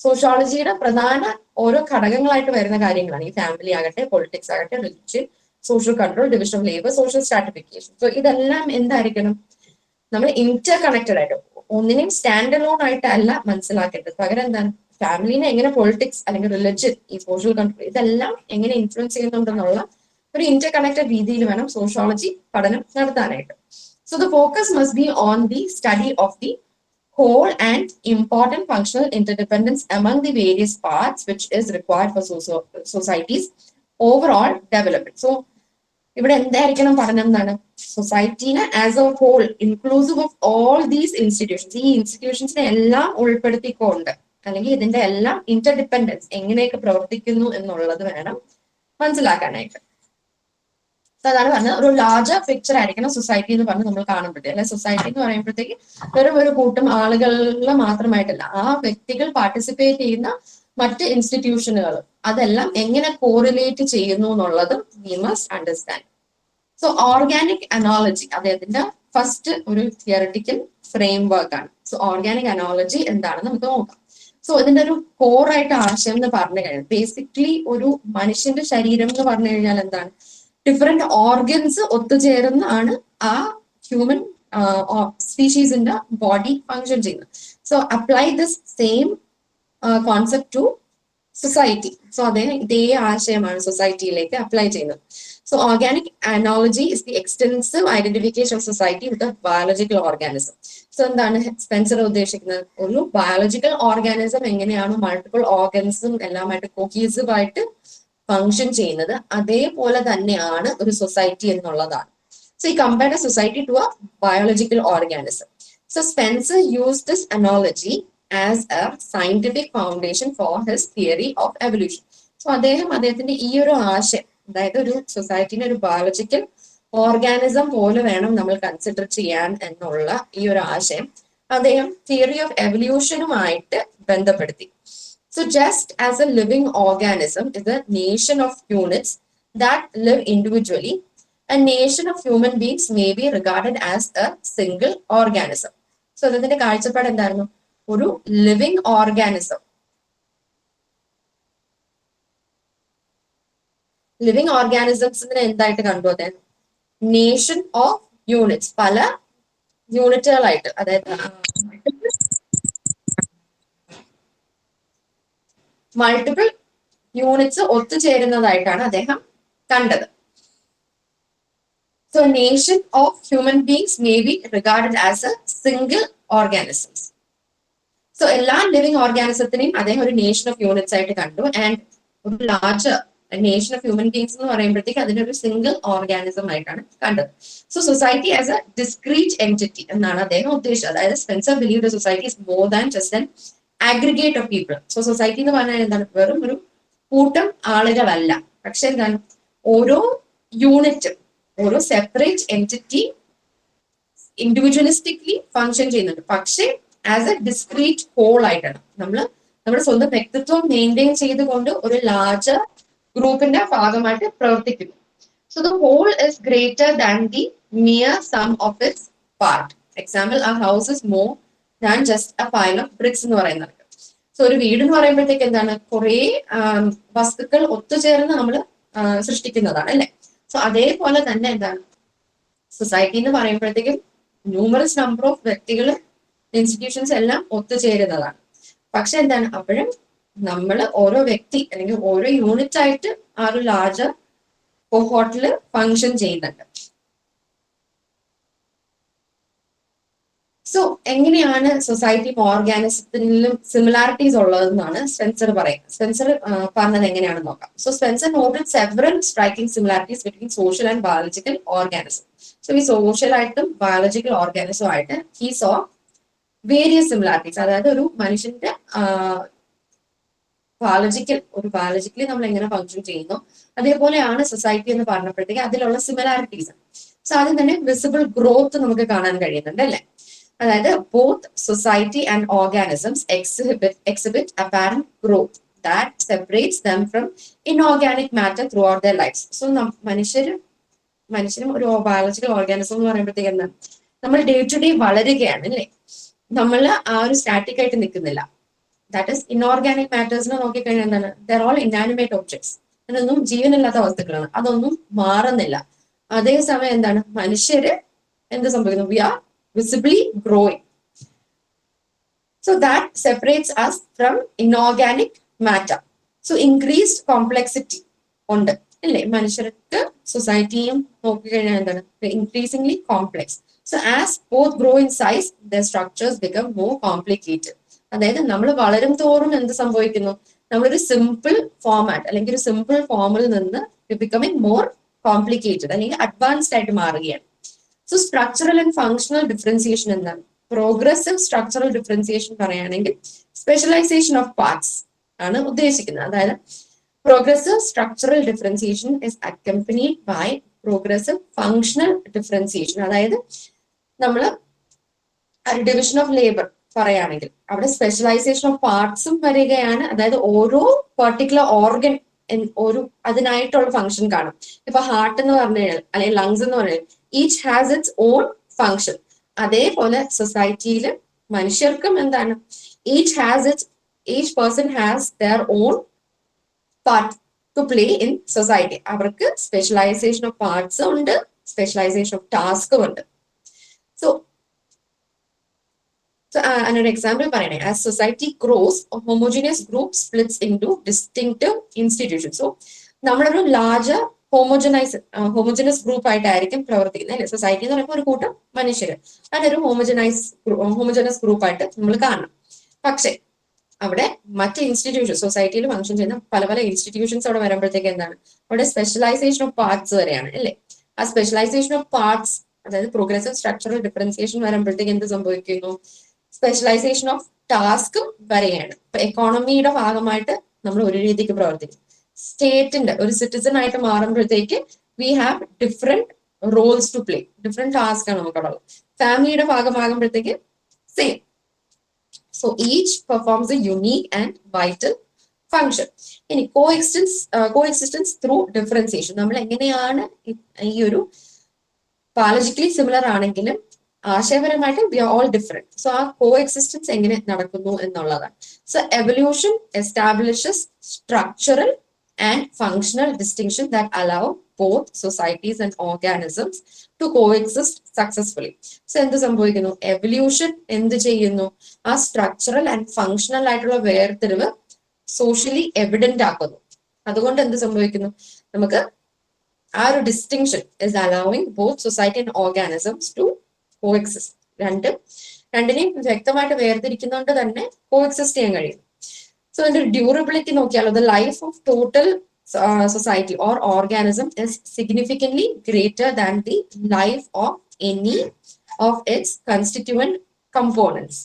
സോഷ്യോളജിയുടെ പ്രധാന ഓരോ ഘടകങ്ങളായിട്ട് വരുന്ന കാര്യങ്ങളാണ് ഈ family ആകട്ടെ, പൊളിറ്റിക്സ് ആകട്ടെ, religion, social control, division of labour, social stratification. So ഇതെല്ലാം എന്തായിരിക്കണം, നമ്മൾ ഇന്റർ കണക്റ്റഡ് ആയിട്ട്, ഒന്നിനെയും സ്റ്റാൻഡ് അലോൺ ആയിട്ടല്ല മനസ്സിലാക്കേണ്ടത്. പകരം എന്താണ്, ഫാമിലിനെ എങ്ങനെ പൊളിറ്റിക്സ് അല്ലെങ്കിൽ റിലിജിയൻ, ഈ സോഷ്യൽ കൺട്രോൾ, ഇതെല്ലാം എങ്ങനെ ഇൻഫ്ലുവൻസ് ചെയ്യുന്നുണ്ടെന്നുള്ള ഒരു ഇന്റർ കണക്റ്റഡ് രീതിയിൽ വേണം സോഷ്യോളജി പഠനം നടത്താനായിട്ട്. So the focus must be on the study of the whole and important functional interdependence among the various parts which is required for society's overall development. So ഇവിടെ എന്തായിരിക്കണം പഠനം എന്നാണ്? സൊസൈറ്റീനെ as a whole inclusive of all these institutions, ഈ ഇൻസ്റ്റിറ്റ്യൂഷൻസിനെ എല്ലാം ഉൾപ്പെടുത്തിക്കൊണ്ട് അല്ലെങ്കിൽ ഇതിന്റെ എല്ലാം ഇന്റർഡിപെൻഡൻസ് എങ്ങനെയൊക്കെ പ്രവർത്തിക്കുന്നു എന്നുള്ളത് വേണം മനസ്സിലാക്കാനായിട്ട്. അതാണ് പറഞ്ഞത്, ഒരു ലാർജർ പിക്ചർ ആയിരിക്കണം സൊസൈറ്റി എന്ന് പറഞ്ഞ് നമ്മൾ കാണുമ്പോഴത്തേ. അല്ലെ സൊസൈറ്റി എന്ന് പറയുമ്പോഴത്തേക്ക് വെറും ഒരു കൂട്ടം ആളുകളിൽ മാത്രമായിട്ടല്ല, ആ വ്യക്തികൾ പാർട്ടിസിപ്പേറ്റ് ചെയ്യുന്ന മറ്റ് ഇൻസ്റ്റിറ്റ്യൂഷനുകൾ അതെല്ലാം എങ്ങനെ കോറിലേറ്റ് ചെയ്യുന്നു എന്നുള്ളതും we must understand. So organic analogy അദ്ദേഹത്തിന്റെ ഫസ്റ്റ് ഒരു തിയററ്റിക്കൽ ഫ്രെയിം വർക്ക് ആണ്. സോ ഓർഗാനിക് അനോളജി എന്താണെന്ന് നമുക്ക് നോക്കാം. സോ ഇതിന്റെ ഒരു കോറായിട്ട് ആശയം എന്ന് പറഞ്ഞു കഴിഞ്ഞാൽ ബേസിക്കലി ഒരു മനുഷ്യന്റെ ശരീരം എന്ന് പറഞ്ഞു കഴിഞ്ഞാൽ എന്താണ്? ഡിഫറെന്റ് ഓർഗൻസ് ഒത്തുചേർന്ന് ആണ് ആ ഹ്യൂമൻ സ്പീഷീസിന്റെ ബോഡി ഫങ്ഷൻ ചെയ്യുന്നത്. So apply this same concept to society. So ഇതേ ആശയമാണ് സൊസൈറ്റിയിലേക്ക് അപ്ലൈ ചെയ്യുന്നത്. So organic analogy is the extensive identification of society with biological organism. So എന്താണ് സ്പെൻസർ ഉദ്ദേശിക്കുന്നത്? ഒരു ബയോളജിക്കൽ ഓർഗാനിസം എങ്ങനെയാണ് മൾട്ടിപ്പിൾ ഓർഗൻസും എല്ലാമായിട്ട് കൊഹീസീവ് ആയിട്ട് ഫങ്ഷൻ ചെയ്യുന്നത്, അതേപോലെ തന്നെയാണ് ഒരു സൊസൈറ്റി എന്നുള്ളതാണ്. സോ ഈ compared a society to a biological organism. So Spencer use this analogy as a scientific foundation for his theory of evolution. സോ അദ്ദേഹത്തിന്റെ ഈ ഒരു ആശയം, അതായത് ഒരു സൊസൈറ്റിനെ ഒരു ബയോളജിക്കൽ ഓർഗാനിസം പോലെ വേണം നമ്മൾ കൺസിഡർ ചെയ്യാൻ എന്നുള്ള ഈ ഒരു ആശയം അദ്ദേഹം തിയറി ഓഫ് എവല്യൂഷനുമായിട്ട് ബന്ധപ്പെടുത്തി. So just as a living organism is a nation of units that live individually, a nation of human beings may be regarded as a single organism. So അതിന്റെ കാഴ്ചപ്പാട് എന്തായിരുന്നു? ഒരു ലിവിങ് ഓർഗാനിസം, ലിവിങ് ഓർഗാനിസംസിനെ എന്തായിട്ട് കണ്ടു അദ്ദേഹം? Nation of units, പല യൂണിറ്റുകളായിട്ട്, അതായത് multiple units ഒത്തുചേരുന്നതായിട്ടാണ് അദ്ദേഹം കണ്ടത്. So nation of human beings may be regarded as a single organisms. So എല്ലാ ലിവിങ് ഓർഗാനിസത്തിനെയും അദ്ദേഹം ഒരു നേഷൻ ഓഫ് യൂണിറ്റ്സ് ആയിട്ട് കണ്ടു. ആൻഡ് ഒരു larger nation of human beings എന്ന് പറയുമ്പോഴത്തേക്ക് അതിനൊരു സിംഗിൾ ഓർഗാനിസം ആയിട്ടാണ് കണ്ടത്. So society as a discrete entity എന്നാണ് അദ്ദേഹം ഉദ്ദേശിച്ചത്. അതായത് Spencer believe the society is more than just an aggregate of people. So society എന്ന് പറഞ്ഞാൽ എന്താണ്? വെറും ഒരു കൂട്ടം ആളുകളല്ല, പക്ഷെ എന്താണ്? ഓരോ യൂണിറ്റും ഓരോ സെപ്പറേറ്റ് എൻറ്റിറ്റി ഇൻഡിവിജ്വലിസ്റ്റിക്കലി ഫങ്ഷൻ ചെയ്യുന്നുണ്ട്, പക്ഷെ ആസ് എ ഡിസ്ക്രീറ്റ് ഹോൾ ആയിട്ടാണ്. നമ്മുടെ സ്വന്തം വ്യക്തിത്വം മെയിൻറ്റെയിൻ ചെയ്തുകൊണ്ട് ഒരു ലാർജർ ഗ്രൂപ്പിന്റെ ഭാഗമായിട്ട് പ്രവർത്തിക്കുന്നു. So the whole is greater than the mere sum of its part. Example, ആ house is more than just a pile of bricks എന്ന് പറയുന്നത്. സോ ഒരു വീട് എന്ന് പറയുമ്പോഴത്തേക്ക് എന്താണ്? കുറെ വസ്തുക്കൾ ഒത്തുചേർന്ന് നമ്മൾ സൃഷ്ടിക്കുന്നതാണ്, അല്ലെ? സോ അതേപോലെ തന്നെ എന്താണ് സൊസൈറ്റി എന്ന് പറയുമ്പോഴത്തേക്കും ന്യൂമറസ് നമ്പർ ഓഫ് വ്യക്തികൾ, ഇൻസ്റ്റിറ്റ്യൂഷൻസ് എല്ലാം ഒത്തുചേരുന്നതാണ്. പക്ഷെ എന്താണ്? അപ്പോഴും നമ്മൾ ഓരോ വ്യക്തി അല്ലെങ്കിൽ ഓരോ യൂണിറ്റ് ആയിട്ട് ആ ഒരു ലാർജർ കോഹോട്ടില് ഫങ്ഷൻ ചെയ്യുന്നുണ്ട്. സോ എങ്ങനെയാണ് സൊസൈറ്റിയും ഓർഗാനിസത്തിലും സിമിലാരിറ്റീസ് ഉള്ളതെന്നാണ് സ്പെൻസർ പറയുന്നത്. സ്പെൻസർ പറഞ്ഞത് എങ്ങനെയാണെന്ന് നോക്കാം. So Spencer noted several striking similarities between social and biological organism. So ഈ സോഷ്യൽ ആയിട്ടും ബയോളജിക്കൽ ഓർഗാനിസം ആയിട്ട് ഹി സോ വേരിയസ് സിമിലാരിറ്റീസ്. അതായത് ഒരു മനുഷ്യന്റെ ബയോളജിക്കലി നമ്മൾ എങ്ങനെ ഫങ്ഷൻ ചെയ്യുന്നു അതേപോലെയാണ് സൊസൈറ്റി എന്ന് പറഞ്ഞപ്പോഴത്തേക്ക് അതിലുള്ള സിമിലാരിറ്റീസ്. സോ ആദ്യം തന്നെ വിസിബിൾ ഗ്രോത്ത് നമുക്ക് കാണാൻ കഴിയുന്നുണ്ട്, അല്ലെ? അതായത് both society and organisms exhibit apparent growth that separates them from inorganic matter throughout their lives. So മനുഷ്യനും ഒരു ബയോളജിക്കൽ ഓർഗാനിസം എന്ന് പറയുമ്പോഴത്തേക്ക് എന്താ? നമ്മൾ ഡേ ടു ഡേ വളരുകയാണ്, അല്ലേ? നമ്മൾ ആ ഒരു സ്റ്റാറ്റിക് ആയിട്ട് നിൽക്കുന്നില്ല. ദാറ്റ് ഇസ് ഇൻഓർഗാനിക് മാറ്റേഴ്സിനെ നോക്കിക്കഴിഞ്ഞാൽ എന്താണ്? There all inanimate objects. അതൊന്നും ജീവനില്ലാത്ത വസ്തുക്കളാണ്, അതൊന്നും മാറുന്നില്ല. അതേസമയം എന്താണ്? മനുഷ്യര് എന്ത് സംഭവിക്കുന്നു? We are visibly growing. So that separates us from inorganic matter. So increased complexity ഉണ്ട്. അല്ലേ? മനുഷ്യർക്ക് സൊസൈറ്റിയും നോക്കിക്കഴിഞ്ഞാൽ എന്താണ് increasingly complex. So as both grow in size the structures become more complicated. അതായത് നമ്മൾ വളരും തോറും എന്ത് സംഭവിക്കുന്നു? നമ്മളൊരു സിമ്പിൾ ഫോമാറ്റ് അല്ലെങ്കിൽ ഒരു സിമ്പിൾ ഫോമിൽ നിന്ന് ബിക്കമിങ് മോർ കോംപ്ലിക്കേറ്റഡ് അല്ലെങ്കിൽ അഡ്വാൻസ്ഡ് ആയിട്ട് മാറുകയാണ്. So structural and functional differentiation എന്താണ്? പ്രോഗ്രസീവ് സ്ട്രക്ചറൽ ഡിഫറൻസിയേഷൻ പറയുകയാണെങ്കിൽ സ്പെഷ്യലൈസേഷൻ ഓഫ് പാർട്സ് ആണ് ഉദ്ദേശിക്കുന്നത്. അതായത് progressive structural differentiation is accompanied by progressive functional differentiation. അതായത് നമ്മൾ ഡിവിഷൻ ഓഫ് ലേബർ പറയുകയാണെങ്കിൽ അവിടെ സ്പെഷ്യലൈസേഷൻ ഓഫ് പാർട്സും വരികയാണ്. അതായത് ഓരോ പെർട്ടിക്കുലർ ഓർഗൻ ഒരു അതിനായിട്ടുള്ള ഫംഗ്ഷൻ കാണും. ഇപ്പൊ ഹാർട്ട് എന്ന് പറഞ്ഞു കഴിഞ്ഞാൽ അല്ലെങ്കിൽ ലങ്സ് എന്ന് പറഞ്ഞാൽ each has it's on function. അതേപോലെ സൊസൈറ്റിയിൽ മനുഷ്യർക്കും എന്താണ് each person has their own part two play in society. അവർക്ക് സ്പെഷ്യലൈസേഷൻ ഓഫ് പാർട്സ് ഉണ്ട്, സ്പെഷ്യലൈസേഷൻ ഓഫ് ടാസ്കും ഉണ്ട്. സോ another example പറയണേ, as society grows a homogeneous group splits into distinctive institutions. So നമ്മളൊരു larger homogeneous group ആയിട്ടായിരിക്കും പ്രവർത്തിക്കുന്നത് അല്ലെ? Society എന്ന് പറയുമ്പോൾ ഒരു കൂട്ടം മനുഷ്യർ, അതൊരു ഹോമോജനസ് ഗ്രൂപ്പ് ആയിട്ട് നമ്മൾ കാണണം. പക്ഷെ അവിടെ മറ്റ് ഇൻസ്റ്റിറ്റ്യൂഷൻ സൊസൈറ്റിയിൽ ഫംഗ്ഷൻ ചെയ്യുന്ന പല പല ഇൻസ്റ്റിറ്റ്യൂഷൻസ് അവിടെ വരുമ്പോഴത്തേക്ക് എന്താണ് അവിടെ സ്പെഷ്യലൈസേഷൻ ഓഫ് പാർട്സ് വരെയാണ് അല്ലേ? ആ സ്പെഷ്യലൈസേഷൻ ഓഫ് പാർട്സ് അതായത് പ്രോഗ്രസീവ് സ്ട്രക്ചറൽ ഡിഫറൻസിയേഷൻ വരുമ്പോഴത്തേക്ക് എന്ത് സംഭവിക്കുന്നു? സ്പെഷ്യലൈസേഷൻ ഓഫ് ടാസ്കും വരെയാണ്. ഇപ്പൊ എക്കോണമിയുടെ ഭാഗമായിട്ട് നമ്മൾ ഒരു രീതിക്ക് പ്രവർത്തിക്കും. സ്റ്റേറ്റിന്റെ ഒരു സിറ്റിസൺ ആയിട്ട് മാറുമ്പോഴത്തേക്ക് we have different roles to play, different task ആണ് നമുക്കുള്ളത്. ഫാമിലിയുടെ ഭാഗമാകുമ്പോഴത്തേക്ക് same. So each performs a unique and vital function. ഇനി കോഎക്സിസ്റ്റൻസ് ത്രൂ ഡിഫറൻസിയേഷൻ. നമ്മൾ എങ്ങനെയാണ് ഈ ഒരു ബയോളജിക്കലി സിമിലർ ആണെങ്കിലും ആശയപരമായിട്ട് we are all different. So ആ കോഎക്സിസ്റ്റൻസ് എങ്ങനെ നടക്കുന്നു എന്നുള്ളതാണ്. So evolution establishes structural and functional distinction that allow both societies and organisms to coexist successfully. So എന്ത് സംഭവിക്കുന്നു? എവല്യൂഷൻ എന്ത് ചെയ്യുന്നു? ആ സ്ട്രക്ചറൽ ആൻഡ് ഫങ്ഷണൽ ആയിട്ടുള്ള വേർതിരിവ് സോഷ്യലി എവിഡന്റ് ആക്കുന്നു. അതുകൊണ്ട് എന്ത് സംഭവിക്കുന്നു? നമുക്ക് ആ ഒരു distinction is allowing both society and organisms to coexist. രണ്ടിനെയും വ്യക്തമായിട്ട് വേർതിരിക്കുന്നതുകൊണ്ട് തന്നെ കോഎക്സിസ്റ്റ് ചെയ്യാൻ കഴിയും. സോ അതിന്റെ ഡ്യൂറബിലിറ്റി നോക്കിയാലോ, the life of total society or organism is significantly greater than the life of any of its constituent components.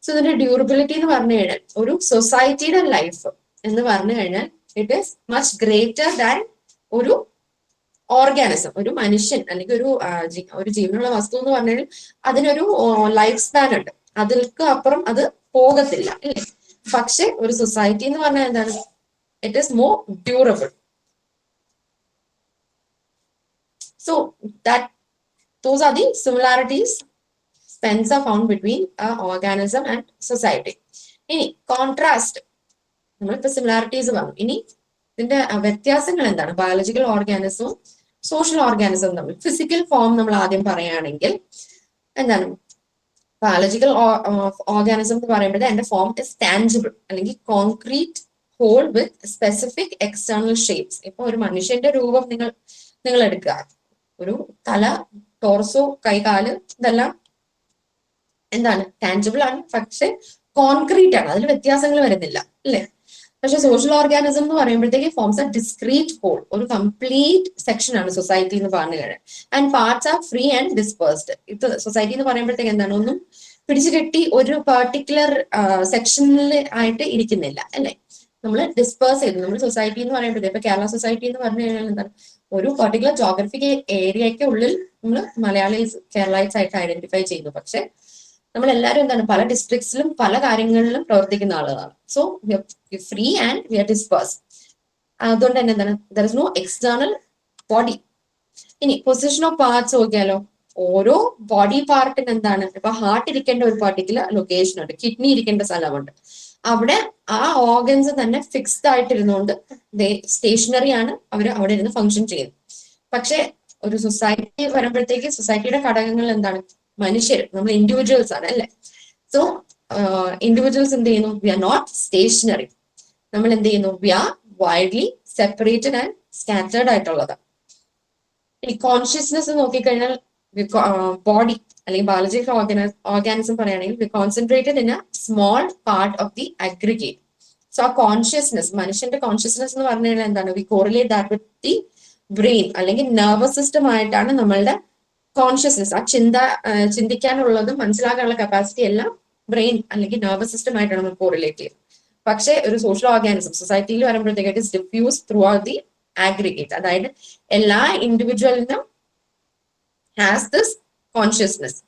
So ഇതിന്റെ durability എന്ന് പറഞ്ഞു കഴിഞ്ഞാൽ ഒരു സൊസൈറ്റിയുടെ ലൈഫ് എന്ന് പറഞ്ഞു കഴിഞ്ഞാൽ it is much greater than ഒരു ഓർഗാനിസം, ഒരു മനുഷ്യൻ അല്ലെങ്കിൽ ഒരു ജീവനുള്ള വസ്തു എന്ന് പറഞ്ഞാൽ അതിനൊരു ലൈഫ് സ്പാൻ ഉണ്ട്, അതിൽക്ക് അപ്പുറം അത് പോകത്തില്ല അല്ലേ? പക്ഷെ ഒരു സൊസൈറ്റി എന്ന് പറഞ്ഞാൽ എന്താണ്? It is more durable. So those are the similarities Spencer found between an organism and society. ഇനി കോൺട്രാസ്റ്റ്, നമ്മളിപ്പോ സിമിലാരിറ്റീസ് പറഞ്ഞു. ഇനി ഇതിന്റെ വ്യത്യാസങ്ങൾ എന്താണ്? ബയോളജിക്കൽ ഓർഗാനിസവും സോഷ്യൽ ഓർഗാനിസവും തമ്മിൽ ഫിസിക്കൽ ഫോം നമ്മൾ ആദ്യം പറയുകയാണെങ്കിൽ എന്താണ്? ബയോളജിക്കൽ ഓർഗാനിസം എന്ന് പറയുമ്പോൾ അതിന്റെ ഫോം ഇസ് ടാഞ്ചിബിൾ അല്ലെങ്കിൽ concrete whole with specific external shapes. ഇപ്പൊ ഒരു മനുഷ്യന്റെ രൂപം നിങ്ങൾ എടുക്കുക, ഒരു തല, ടോർസോ, കൈകാല്, ഇതെല്ലാം എന്താണ്? ടാഞ്ചിബിൾ ആണ്, പക്ഷെ കോൺക്രീറ്റ് ആണ്, അതിൽ വ്യത്യാസങ്ങൾ വരുന്നില്ല അല്ലേ? പക്ഷെ സോഷ്യൽ ഓർഗാനിസം എന്ന് പറയുമ്പോഴത്തേക്ക് ഫോംസ് എ ഡിസ്ക്രീറ്റ് ഹോൾ, ഒരു കംപ്ലീറ്റ് സെക്ഷൻ ആണ് സൊസൈറ്റി എന്ന് പറഞ്ഞു കഴിഞ്ഞാൽ. And parts are free and dispersed. ഇത് സൊസൈറ്റി എന്ന് പറയുമ്പോഴത്തേക്ക് എന്താണ്? ഒന്നും പിടിച്ചു കെട്ടി ഒരു പെർട്ടിക്കുലർ സെക്ഷനിൽ ആയിട്ട് ഇരിക്കുന്നില്ല അല്ലെ? നമ്മൾ ഡിസ്പേഴ്സ് ചെയ്തു. നമ്മൾ സൊസൈറ്റി എന്ന് പറയുമ്പോഴത്തേക്ക് ഇപ്പൊ കേരള സൊസൈറ്റി എന്ന് പറഞ്ഞു കഴിഞ്ഞാൽ എന്താണ്? ഒരു പെർട്ടിക്കുലർ ജോഗ്രഫിക് ഏരിയയ്ക്ക് ഉള്ളിൽ നമ്മൾ മലയാളീസ്, കേരളൈറ്റ്സ് ആയിട്ട് ഐഡന്റിഫൈ ചെയ്യുന്നു. പക്ഷെ നമ്മൾ എല്ലാവരും എന്താണ്? പല ഡിസ്ട്രിക്ട്സിലും പല കാര്യങ്ങളിലും പ്രവർത്തിക്കുന്ന ആളുകളാണ്. So free and we are disperse. അതുകൊണ്ട് തന്നെ എന്താണ്? There is no external body. ഇനി പൊസിഷൻ ഓഫ് പാർട്സ് നോക്കിയാലോ, ഓരോ ബോഡി പാർട്ടിന് എന്താണ്? ഇപ്പൊ ഹാർട്ട് ഇരിക്കേണ്ട ഒരു പർട്ടിക്കുലർ ലൊക്കേഷൻ ഉണ്ട്, കിഡ്നി ഇരിക്കേണ്ട സ്ഥലമുണ്ട്. അവിടെ ആ ഓർഗൻസ് തന്നെ ഫിക്സ്ഡ് ആയിട്ടിരുന്നുകൊണ്ട് സ്റ്റേഷനറി ആണ്, അവർ അവിടെ ഇരുന്ന് ഫങ്ഷൻ ചെയ്യുന്നു. പക്ഷെ ഒരു സൊസൈറ്റി വരുമ്പോഴത്തേക്ക് സൊസൈറ്റിയുടെ ഘടകങ്ങൾ എന്താണ്? മനുഷ്യർ, നമ്മൾ ഇൻഡിവിജ്വൽസ് ആണ് അല്ലെ? സോ ഇൻഡിവിജ്വൽസ് എന്ത് ചെയ്യുന്നു? We are not stationary. നമ്മൾ എന്ത് ചെയ്യുന്നു? We are widely separated and scattered ആയിട്ടുള്ളത്. ഈ കോൺഷ്യസ്നെസ് നോക്കിക്കഴിഞ്ഞാൽ ബോഡി അല്ലെങ്കിൽ ബയോളജിക്കൽ ഓർഗാനിസം പറയുകയാണെങ്കിൽ concentrated in a small part of the aggregate. So ആ കോൺഷ്യസ്നെസ്, മനുഷ്യന്റെ കോൺഷ്യസ്നെസ് എന്ന് പറഞ്ഞു കഴിഞ്ഞാൽ എന്താണ്, we correlate that with the brain അല്ലെങ്കിൽ നെർവസ് സിസ്റ്റം ആയിട്ടാണ് നമ്മളുടെ കോൺഷ്യസ്നെസ്, ആ ചിന്തിക്കാനുള്ളതും മനസ്സിലാക്കാനുള്ള കപ്പാസിറ്റി എല്ലാം ബ്രെയിൻ അല്ലെങ്കിൽ നെർവസ് സിസ്റ്റം ആയിട്ടാണ് നമ്മൾ കോറിലേറ്റ് ചെയ്യുന്നത്. പക്ഷേ ഒരു സോഷ്യൽ ഓർഗാനിസം സൊസൈറ്റിയിൽ വരുമ്പോഴത്തേക്ക് it is diffuse throughout the aggregate. അതായത് എല്ലാ ഇൻഡിവിജ്വലിനും has this consciousness.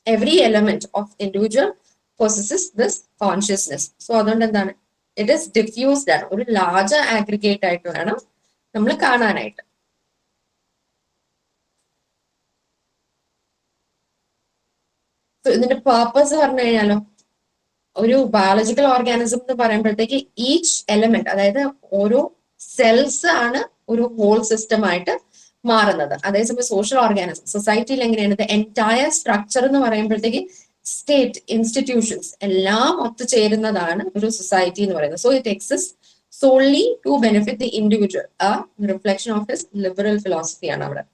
Every element of individual possesses this consciousness. So അതുകൊണ്ട് എന്താണ്, ഇറ്റ് ഇസ് ഡിഫ്യൂസ്ഡ് ആണ്, ഒരു ലാർജർ ആഗ്രിഗേറ്റ് ആയിട്ട് വേണം നമ്മൾ കാണാനായിട്ട്. സോ ഇതിന്റെ പേർപ്പസ് പറഞ്ഞു കഴിഞ്ഞാലോ, ഒരു ബയോളജിക്കൽ ഓർഗാനിസം എന്ന് പറയുമ്പോഴത്തേക്ക് ഈച്ച് എലമെന്റ്, അതായത് ഓരോ സെൽസ് ആണ് ഒരു ഹോൾ സിസ്റ്റം ആയിട്ട് മാറുന്നത്. അതേസമയം സോഷ്യൽ ഓർഗാനിസം സൊസൈറ്റിയിൽ എങ്ങനെയാണ്, എൻറ്റയർ സ്ട്രക്ചർ എന്ന് പറയുമ്പോഴത്തേക്ക് സ്റ്റേറ്റ് ഇൻസ്റ്റിറ്റ്യൂഷൻസ് എല്ലാം ഒത്തുചേരുന്നതാണ് ഒരു സൊസൈറ്റി എന്ന് പറയുന്നത്. So it exists only to benefit the individual, ആ റിഫ്ലക്ഷൻ ഓഫ് ഹിസ് ലിബറൽ ഫിലോസഫിയാണ് അവിടെ.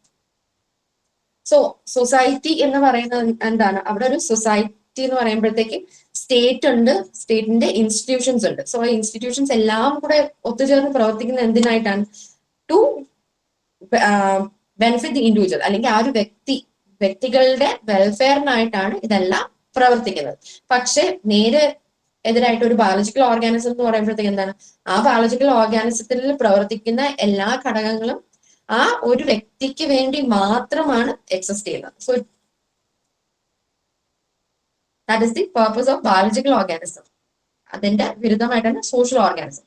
സോ സൊസൈറ്റി എന്ന് പറയുന്നത് എന്താണ്, അവിടെ ഒരു സൊസൈറ്റി എന്ന് പറയുമ്പോഴത്തേക്ക് സ്റ്റേറ്റ് ഉണ്ട്, സ്റ്റേറ്റിന്റെ ഇൻസ്റ്റിറ്റ്യൂഷൻസ് ഉണ്ട്. സോ ആ ഇൻസ്റ്റിറ്റ്യൂഷൻസ് എല്ലാം കൂടെ ഒത്തുചേർന്ന് പ്രവർത്തിക്കുന്നത് എന്തിനായിട്ടാണ്, ടു ബെനിഫിറ്റ് ദി ഇൻഡിവിജ്വൽ, അല്ലെങ്കിൽ ആ ഒരു വ്യക്തികളുടെ വെൽഫെയറിനായിട്ടാണ് ഇതെല്ലാം പ്രവർത്തിക്കുന്നത്. പക്ഷെ നേരെ എതിരായിട്ട് ഒരു ബയോളജിക്കൽ ഓർഗാനിസം എന്ന് പറയുമ്പോഴത്തേക്ക് എന്താണ്, ആ ബയോളജിക്കൽ ഓർഗാനിസത്തിൽ പ്രവർത്തിക്കുന്ന എല്ലാ ഘടകങ്ങളും ആ ഒരു വ്യക്തിക്ക് വേണ്ടി മാത്രമാണ് എക്സിസ്റ്റ് ചെയ്യുന്നത്. So that is the purpose of biological organism. അതിന്റെ വിരുദ്ധമായിട്ടാണ് social organism.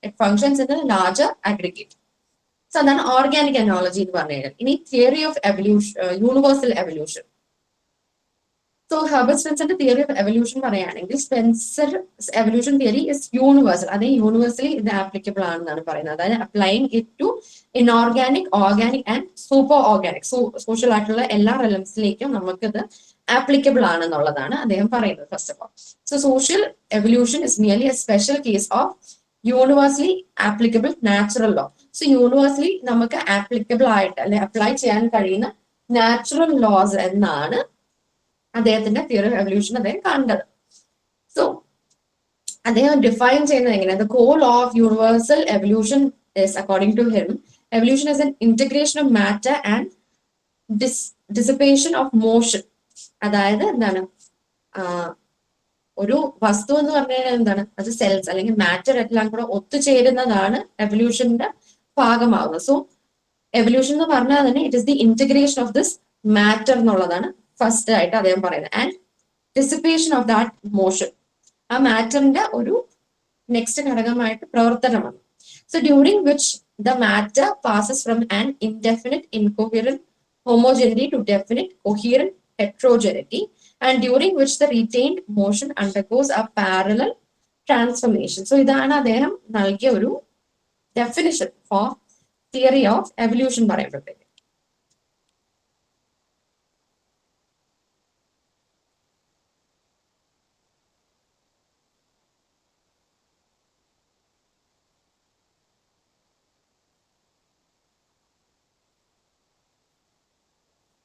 It functions in a larger aggregate. So അതാണ് ഓർഗാനിക് അനോളജി എന്ന് പറഞ്ഞു കഴിഞ്ഞാൽ. ഇനി theory of evolution, universal evolution. So Herbert സ്പെൻസറിന്റെ തിയറി ഓഫ് എവല്യൂഷൻ പറയുകയാണെങ്കിൽ, Spencer evolution theory is universal. അതേ യൂണിവേഴ്സലി ഇത് ആപ്ലിക്കബിൾ ആണെന്നാണ് പറയുന്നത്. അതായത് applying it to inorganic, organic and super organic, social ആയിട്ടുള്ള എല്ലാ റെലംസിലേക്കും നമുക്കിത് ആപ്ലിക്കബിൾ ആണെന്നുള്ളതാണ് അദ്ദേഹം പറയുന്നത്. First of all, so social evolution is merely A special case of universally applicable natural law. So universally നമുക്ക് ആപ്ലിക്കബിൾ ആയിട്ട് അല്ലെ അപ്ലൈ ചെയ്യാൻ കഴിയുന്ന നാച്ചുറൽ ലോസ് എന്നാണ് അദ്ദേഹത്തിന്റെ തിയറി ഓഫ് എവല്യൂഷൻ അദ്ദേഹം കണ്ടത്. സോ അദ്ദേഹം ഡിഫൈൻ ചെയ്യുന്നത് എങ്ങനെയാണ്, the call of universal evolution is according to him, evolution is an integration of matter and dissipation of motion. അതായത് എന്താണ്, ഒരു വസ്തു എന്ന് പറഞ്ഞു കഴിഞ്ഞാൽ എന്താണ്, അത് സെൽസ് അല്ലെങ്കിൽ മാറ്റർ എല്ലാം കൂടെ ഒത്തുചേരുന്നതാണ് എവല്യൂഷന്റെ ഭാഗമാവുന്നത്. സോ എവല്യൂഷൻ എന്ന് പറഞ്ഞാൽ തന്നെ it is the integration of this matter എന്നുള്ളതാണ് ഫസ്റ്റ് ആയിട്ട് അദ്ദേഹം പറയുന്നത്. And dissipation of that motion, ആ മാറ്ററിന്റെ ഒരു നെക്സ്റ്റ് ഘടകമായിട്ട് പ്രവർത്തനമാണ്. So during which the matter passes from an indefinite incoherent homogeneity to definite coherent heterogeneity, and during which the retained motion undergoes a parallel transformation. So ഇതാണ് അദ്ദേഹം നൽകിയ ഒരു definition for theory of evolution പറയുമ്പോഴത്തേക്ക്.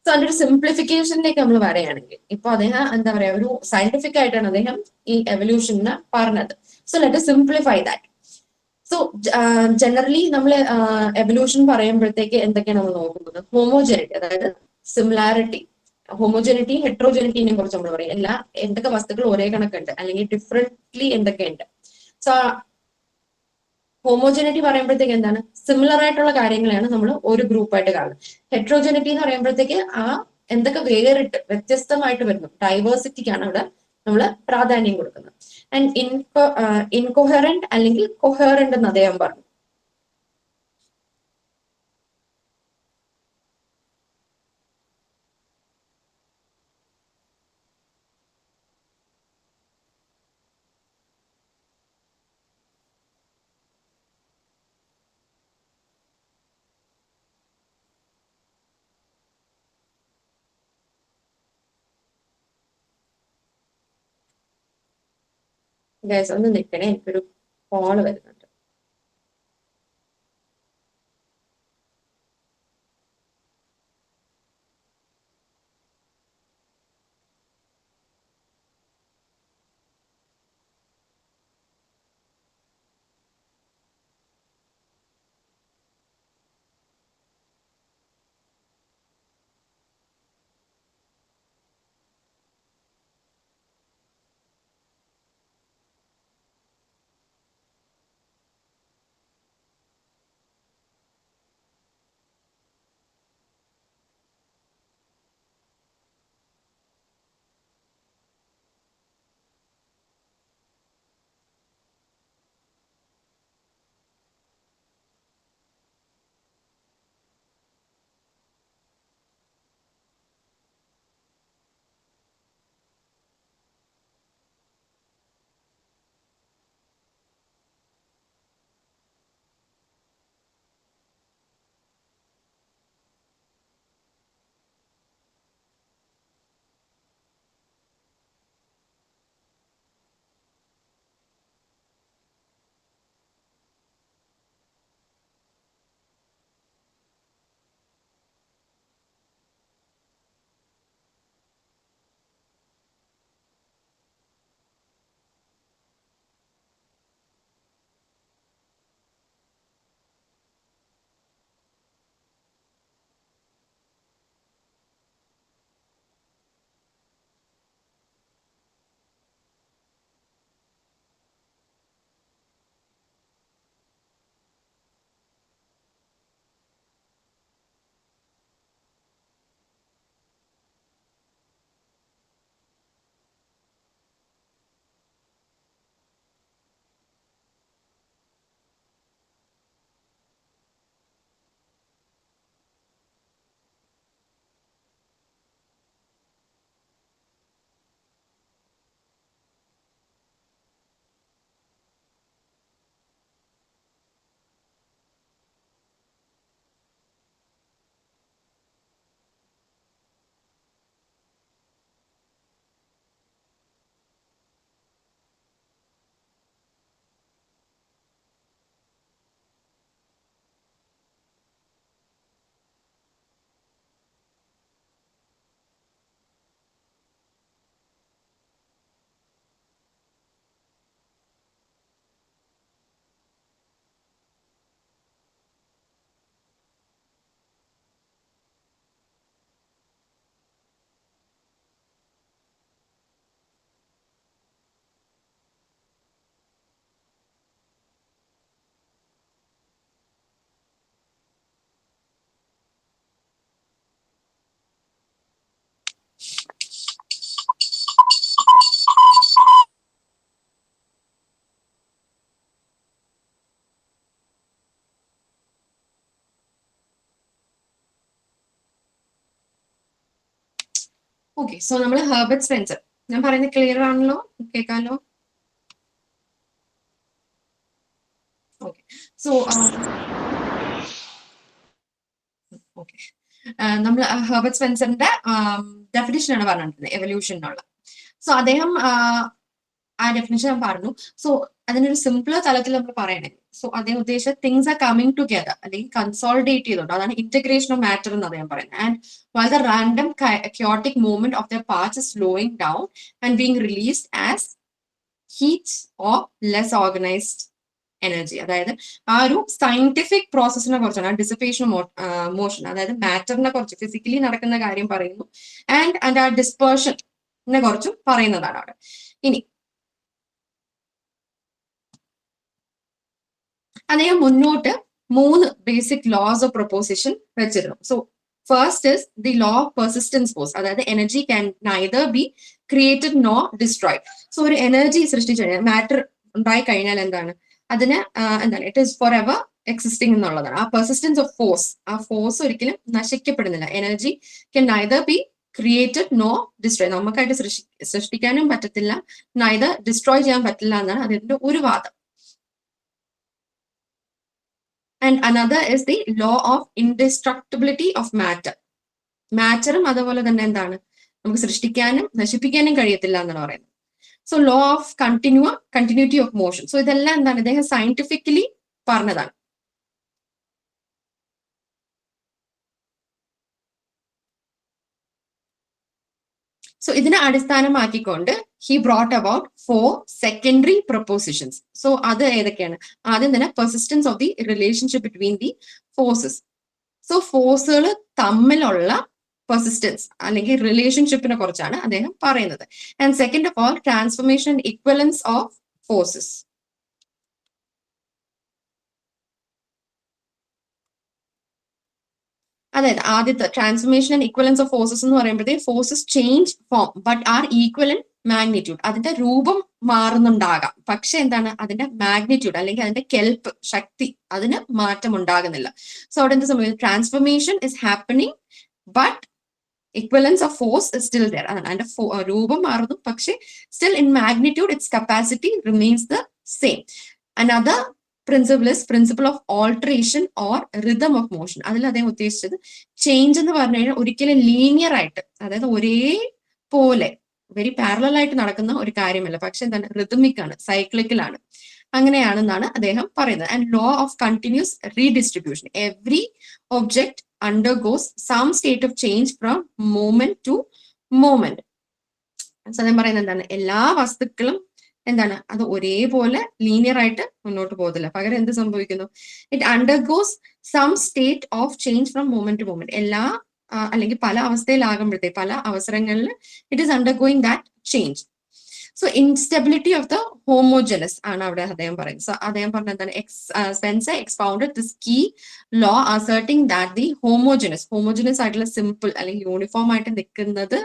So അതിന്റെ ഒരു സിംപ്ലിഫിക്കേഷനിലേക്ക് നമ്മൾ പറയുകയാണെങ്കിൽ, ഇപ്പൊ അദ്ദേഹം എന്താ പറയാ, ഒരു സയന്റിഫിക് ആയിട്ടാണ് അദ്ദേഹം ഈ എവല്യൂഷനെ പറഞ്ഞത്. So let simplify that. So generally നമ്മൾ എവല്യൂഷൻ പറയുമ്പോഴത്തേക്ക് എന്തൊക്കെയാണ് നമ്മൾ നോക്കുന്നത്, ഹോമോജനിറ്റി, അതായത് സിമിലാരിറ്റി, ഹോമോജനിറ്റി ഹെട്രോജനിറ്റിനെ കുറിച്ച് നമ്മൾ പറയും. എല്ലാ എന്തൊക്കെ വസ്തുക്കൾ ഒരേ കണക്കുണ്ട് അല്ലെങ്കിൽ ഡിഫറെന്റ്ലി എന്തൊക്കെയുണ്ട്. സോ ഹോമോജനിറ്റി പറയുമ്പോഴത്തേക്ക് എന്താണ്, സിമിലർ ആയിട്ടുള്ള കാര്യങ്ങളെയാണ് നമ്മൾ ഒരു ഗ്രൂപ്പായിട്ട് കാണുന്നത്. ഹെട്രോജനിറ്റി എന്ന് പറയുമ്പോഴത്തേക്ക് ആ എന്തൊക്കെ വേറിട്ട് വ്യത്യസ്തമായിട്ട് വരുന്നു, ഡൈവേഴ്സിറ്റിക്കാണ് അവിടെ നമ്മൾ പ്രാധാന്യം കൊടുക്കുന്നത്. ആൻഡ് ഇൻകൊഹറന്റ് അല്ലെങ്കിൽ കൊഹറന്റ് എന്ന് അദ്ദേഹം പറഞ്ഞു. ഗൈസ് ഒന്ന് നിൽക്കണേ, എനിക്കൊരു കോള് വരുന്നുണ്ട്. ഓക്കെ, സോ നമ്മൾ ഹെർബർട്ട് സ്പെൻസർ, ഞാൻ പറയുന്നത് ക്ലിയർ ആണല്ലോ, കേൾക്കാമല്ലോ? ഓക്കെ, സോ ഓക്കെ, നമ്മൾ ഹെർബർട്ട് സ്പെൻസറിന്റെ ഡെഫിനിഷൻ ആണ് പറഞ്ഞിട്ടുള്ളത് എവല്യൂഷനുള്ള. സോ അദ്ദേഹം ആ ഡെഫിനിഷൻ ഞാൻ പറഞ്ഞു. സോ അതിനൊരു സിംപിളർ തലത്തിൽ നമ്മൾ പറയണേ, സോ അദ്ദേഹം ഉദ്ദേശിച്ച തിങ്സ് ആർ കമ്മിങ് ടുഗെദർ അല്ലെങ്കിൽ കൺസോളിഡേറ്റ് ചെയ്തോണ്ട്, അതാണ് ഇന്റഗ്രേഷൻ ഓഫ് മാറ്റർ എന്ന് അദ്ദേഹം പറയുന്നത്. And while the random chaotic movement of their parts is slowing down and being released as heat or less organized energy. അതായത് ആ ഒരു സയന്റിഫിക് പ്രോസസ്സിനെ കുറിച്ചാണ്, ഡിസിപ്പേഷൻ മോഷൻ, അതായത് മാറ്ററിനെ കുറിച്ച് ഫിസിക്കലി നടക്കുന്ന കാര്യം പറയുന്നു. ആൻഡ് ആ ഡിസ്പേർഷനെ കുറിച്ചും പറയുന്നതാണ് അവിടെ. ഇനി അദ്ദേഹം മുന്നോട്ട് 3 ബേസിക് ലോസ് ഓഫ് പ്രൊപ്പോസിഷൻ വെച്ചിരുന്നു. So first is the law of persistence force, അതായത് energy can neither be created nor destroyed. So ഒരു എനർജി സൃഷ്ടിച്ചു കഴിഞ്ഞാൽ, മാറ്റർ ഉണ്ടായി കഴിഞ്ഞാൽ എന്താണ് അതിന് എന്താണ്, it is for ever existing എന്നുള്ളതാണ്. ആ പെർസിസ്റ്റൻസ് ഓഫ് ഫോഴ്സ്, ആ ഫോഴ്സ് ഒരിക്കലും നശിക്കപ്പെടുന്നില്ല. Energy can neither be created no destroy, നമുക്കായിട്ട് സൃഷ്ടിക്കാനും പറ്റത്തില്ല, നൈദർ ഡിസ്ട്രോയ് ചെയ്യാൻ പറ്റില്ല എന്നാണ് അതിന്റെ ഒരു വാദം. And another is the law of indestructibility of matter. മാറ്ററും അതുപോലെ തന്നെ എന്താണ്, നമുക്ക് സൃഷ്ടിക്കാനും നശിപ്പിക്കാനും കഴിയത്തില്ല എന്നാണ് പറയുന്നത്. So law of continuity of motion. So ഇതെല്ലാം എന്താണ്, ഇദ്ദേഹം സയന്റിഫിക്കലി പറഞ്ഞതാണ്. സോ ഇതിനെ അടിസ്ഥാനമാക്കിക്കൊണ്ട് he brought about 4 secondary propositions. So അത് ഏതൊക്കെയാണ്? ആദ്യം തന്നെ persistence of the relationship between the forces. So ഫോഴ്സുകൾ തമ്മിലുള്ള പെർസിസ്റ്റൻസ് അല്ലെങ്കിൽ റിലേഷൻഷിപ്പിനെ കുറിച്ചാണ് അദ്ദേഹം പറയുന്നത്. And second of all, transformation and equivalence of forces. അതായത് ആദ്യത്തെ transformation and equivalence of forces എന്ന് പറയുമ്പോഴത്തേക്ക് forces change form but are equal in magnitude. അതിന്റെ രൂപം മാറുന്നുണ്ടാകാം, പക്ഷെ എന്താണ്, അതിന്റെ മാഗ്നിറ്റ്യൂഡ് അല്ലെങ്കിൽ അതിന്റെ കെൽപ്പ്, ശക്തി, അതിന് മാറ്റം ഉണ്ടാകുന്നില്ല. സോ അവിടെ എന്ത് സംഭവിക്കും, transformation is happening but ഇക്വലൻസ് of force is still there. അതിന്റെ രൂപം മാറുന്നു, പക്ഷെ still in magnitude it's capacity remains the same. Another principle is principle of alteration or rhythm of motion. അതിൽ അദ്ദേഹം ഉദ്ദേശിച്ചത് ചേഞ്ച് എന്ന് പറഞ്ഞു കഴിഞ്ഞാൽ ഒരിക്കലും ലീനിയർ ആയിട്ട്, അതായത് ഒരേ പോലെ വെരി പാരലൽ ആയിട്ട് നടക്കുന്ന ഒരു കാര്യമല്ല, പക്ഷെ എന്താണ്, റിതമിക് ആണ്, സൈക്ലിക്കൽ ആണ്, അങ്ങനെയാണെന്നാണ് അദ്ദേഹം പറയുന്നത്. And law of continuous redistribution. Every object undergoes some state of change from moment to moment. അദ്ദേഹം പറയുന്നത് എന്താണ്, എല്ലാ വസ്തുക്കളും എന്താണ്, അത് ഒരേപോലെ ലീനിയർ ആയിട്ട് മുന്നോട്ട് പോകത്തില്ല, പകരം എന്ത് സംഭവിക്കുന്നു, it undergoes some state of change from moment to moment. എല്ലാ അല്ലെങ്കിൽ പല അവസ്ഥയിലാകുമ്പോഴത്തേക്ക്, പല അവസരങ്ങളിൽ it is undergoing that change. So instability of the homogeneous ആണ് അവിടെ അദ്ദേഹം പറയുന്നത്. സോ അദ്ദേഹം പറഞ്ഞ എന്താണ്, Spencer expounded this key law asserting that the homogeneous ആയിട്ടുള്ള സിമ്പിൾ അല്ലെങ്കിൽ യൂണിഫോം ആയിട്ട് നിൽക്കുന്നത്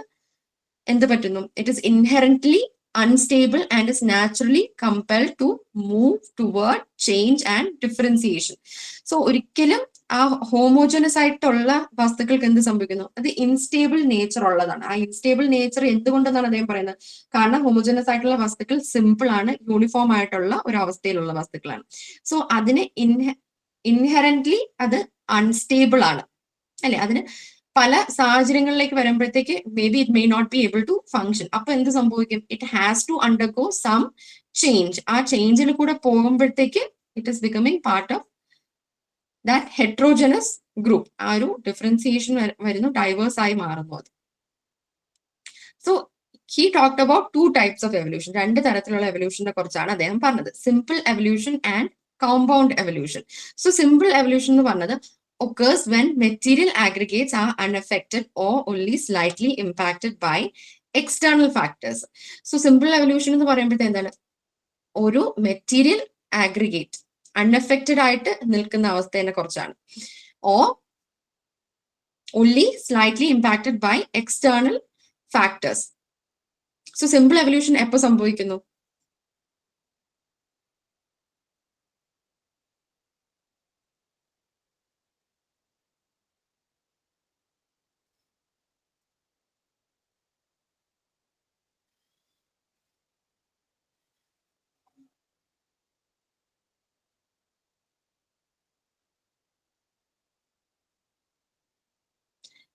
എന്ത് പറ്റുന്നു, it is inherently unstable and is naturally compelled to move toward change and differentiation. So ഒരിക്കലും ആ ഹോമോജനസ് ആയിട്ടുള്ള വസ്തുക്കൾക്ക് എന്ത് സംഭവിക്കുന്നു, അത് ഇൻസ്റ്റേബിൾ നേച്ചർ ഉള്ളതാണ്. ആ ഇൻസ്റ്റേബിൾ നേച്ചർ എന്തുകൊണ്ടെന്നാണ് അദ്ദേഹം പറയുന്നത്, കാരണം ഹോമോജനസ് ആയിട്ടുള്ള വസ്തുക്കൾ സിമ്പിൾ ആണ്, യൂണിഫോം ആയിട്ടുള്ള ഒരു അവസ്ഥയിലുള്ള വസ്തുക്കളാണ്. സോ അതിന് ഇൻഹെറന്റ്ലി അത് അൺസ്റ്റേബിൾ ആണ്, അല്ലെ? അതിന് പല സാഹചര്യങ്ങളിലേക്ക് വരുമ്പോഴത്തേക്ക് may be it may not be able to function. അപ്പൊ എന്ത് സംഭവിക്കും, it has to undergo some change. ആ ചേഞ്ചിൽ കൂടെ പോകുമ്പോഴത്തേക്ക് it is becoming part of that heterogeneous group. ആ ഒരു ഡിഫറൻസിയേഷൻ വരുന്നു, ഡൈവേഴ്സ് ആയി മാറുന്നു അത്. So he talked about 2 types of evolution. 2 തരത്തിലുള്ള എവല്യൂഷനെ കുറിച്ചാണ് അദ്ദേഹം പറഞ്ഞത്, simple evolution and compound evolution. So simple evolution എന്ന് പറഞ്ഞത് occurs when material aggregates are unaffected or only slightly impacted by external factors. So simple evolution എന്ന് പറയുമ്പോഴത്തെ എന്താണ്, ഒരു മെറ്റീരിയൽ ആഗ്രിഗേറ്റ് അൺഅഫക്റ്റഡ് ആയിട്ട് നിൽക്കുന്ന അവസ്ഥയെ കുറിച്ചാണ്, or only slightly impacted by external factors. So simple evolution എപ്പോ സംഭവിക്കുന്നു,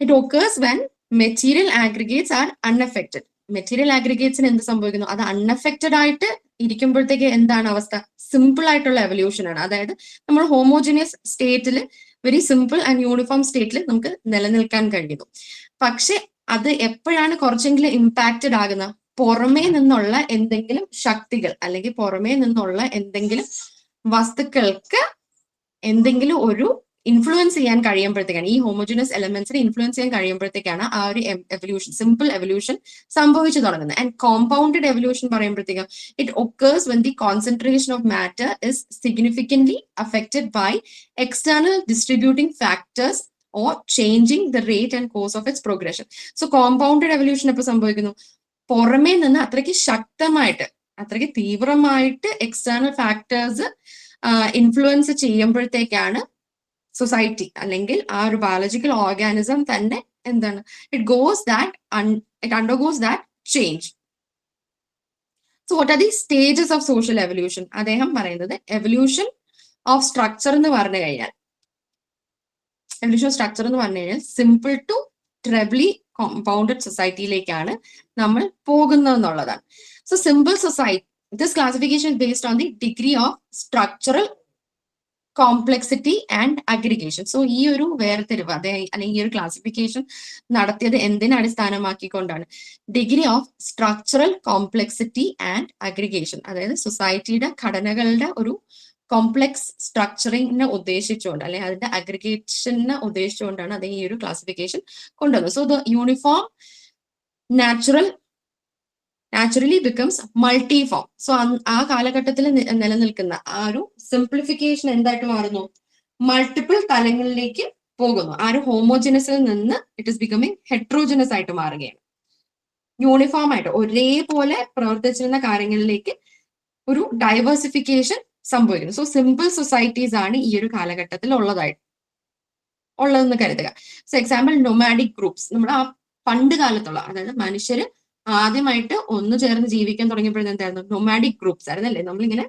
it occurs when material aggregates are unaffected. Material ആഗ്രിഗേറ്റ്സിന് എന്ത് സംഭവിക്കുന്നു? അത് അൺഅഫക്റ്റഡ് ആയിട്ട് ഇരിക്കുമ്പോഴത്തേക്ക് എന്താണ് അവസ്ഥ? സിമ്പിൾ ആയിട്ടുള്ള എവല്യൂഷൻ ആണ്. അതായത് നമ്മൾ ഹോമോജിനിയസ് സ്റ്റേറ്റിൽ, വെരി സിമ്പിൾ ആൻഡ് യൂണിഫോം സ്റ്റേറ്റിൽ നമുക്ക് നിലനിൽക്കാൻ കഴിയുന്നു. പക്ഷെ അത് എപ്പോഴാണ് കുറച്ചെങ്കിലും ഇമ്പാക്റ്റഡ് ആകുന്നത്? പുറമേ നിന്നുള്ള എന്തെങ്കിലും ശക്തികൾ അല്ലെങ്കിൽ പുറമേ നിന്നുള്ള എന്തെങ്കിലും വസ്തുക്കൾക്ക് എന്തെങ്കിലും ഒരു ഇൻഫ്ലുവൻസ് ചെയ്യാൻ കഴിയുമ്പോഴത്തേക്കാണ്, ഈ ഹോമോജിനസ് എലമെന്റ്സിനെ ഇൻഫ്ലുവൻസ് ചെയ്യാൻ കഴിയുമ്പോഴത്തേക്കാണ് ആ ഒരു എവല്യൂഷൻ, സിമ്പിൾ എവല്യൂഷൻ സംഭവിച്ചു തുടങ്ങുന്നത്. ആൻഡ് കോമ്പൗണ്ടഡ് എവല്യൂഷൻ പറയുമ്പോഴത്തേക്കും it occurs when the concentration of matter is significantly affected by external distributing factors or changing the rate and course of its progression. So compounded evolution എപ്പോൾ സംഭവിക്കുന്നു? പുറമേ നിന്ന് അത്രയ്ക്ക് ശക്തമായിട്ട്, അത്രയ്ക്ക് തീവ്രമായിട്ട് എക്സ്റ്റേണൽ ഫാക്ടേഴ്സ് ഇൻഫ്ലുവൻസ് ചെയ്യുമ്പോഴത്തേക്കാണ് സൊസൈറ്റി അല്ലെങ്കിൽ ആ ഒരു ബയോളജിക്കൽ ഓർഗാനിസം തന്നെ എന്താണ്, it undergoes that change. So what are the stages of social evolution? അദ്ദേഹം പറയുന്നത് എവല്യൂഷൻ ഓഫ് സ്ട്രക്ചർ എന്ന് പറഞ്ഞു കഴിഞ്ഞാൽ, സിമ്പിൾ ടു ട്രെബ്ലി കോമ്പൗണ്ടഡ് സൊസൈറ്റിയിലേക്കാണ് നമ്മൾ പോകുന്നതെന്നുള്ളതാണ്. So simple society, this classification based on the degree of structural complexity and aggregation. So ഈ ഒരു വേർതിരിവ് അല്ലെങ്കിൽ ഈ ഒരു ക്ലാസിഫിക്കേഷൻ നടത്തിയത് എന്തിനെ അടിസ്ഥാനമാക്കിക്കൊണ്ടാണ്? Degree of structural complexity and aggregation, അതായത് സൊസൈറ്റിയുടെ ഘടനകളുടെ ഒരു കോംപ്ലക്സ് സ്ട്രക്ചറിങ്ങിനെ ഉദ്ദേശിച്ചുകൊണ്ട് അല്ലെങ്കിൽ അതിന്റെ അഗ്രിഗേഷനെ ഉദ്ദേശിച്ചുകൊണ്ടാണ് അദ്ദേഹം ഈ ഒരു ക്ലാസിഫിക്കേഷൻ കൊണ്ടുവന്നത്. So the uniform naturally becomes multiform. So ആ കാലഘട്ടത്തിൽ നിലനിൽക്കുന്ന ആ ഒരു സിംപ്ലിഫിക്കേഷൻ എന്തായിട്ട് മാറുന്നു? മൾട്ടിപ്പിൾ തലങ്ങളിലേക്ക് പോകുന്നു. ആ ഒരു ഹോമോജിനസിൽ നിന്ന് ഇറ്റ് ഇസ് ബിക്കമിങ് ഹെട്രോജിനസ് ആയിട്ട് മാറുകയാണ്. യൂണിഫോം ആയിട്ട് ഒരേപോലെ പ്രവർത്തിച്ചിരുന്ന കാര്യങ്ങളിലേക്ക് ഒരു ഡൈവേഴ്സിഫിക്കേഷൻ സംഭവിക്കുന്നു. സോ സിമ്പിൾ സൊസൈറ്റീസ് ആണ് ഈ ഒരു കാലഘട്ടത്തിൽ ഉള്ളതെന്ന് കരുതുക. So example nomadic groups. നമ്മുടെ ആ പണ്ട് കാലത്തുള്ള, അതായത് മനുഷ്യര് ആദ്യമായിട്ട് ഒന്നു ചേർന്ന് ജീവിക്കാൻ തുടങ്ങിയപ്പോഴത്തെ എന്തായിരുന്നു? നൊമാഡിക് ഗ്രൂപ്പ്സ് ആയിരുന്നല്ലേ. നമ്മളിങ്ങനെ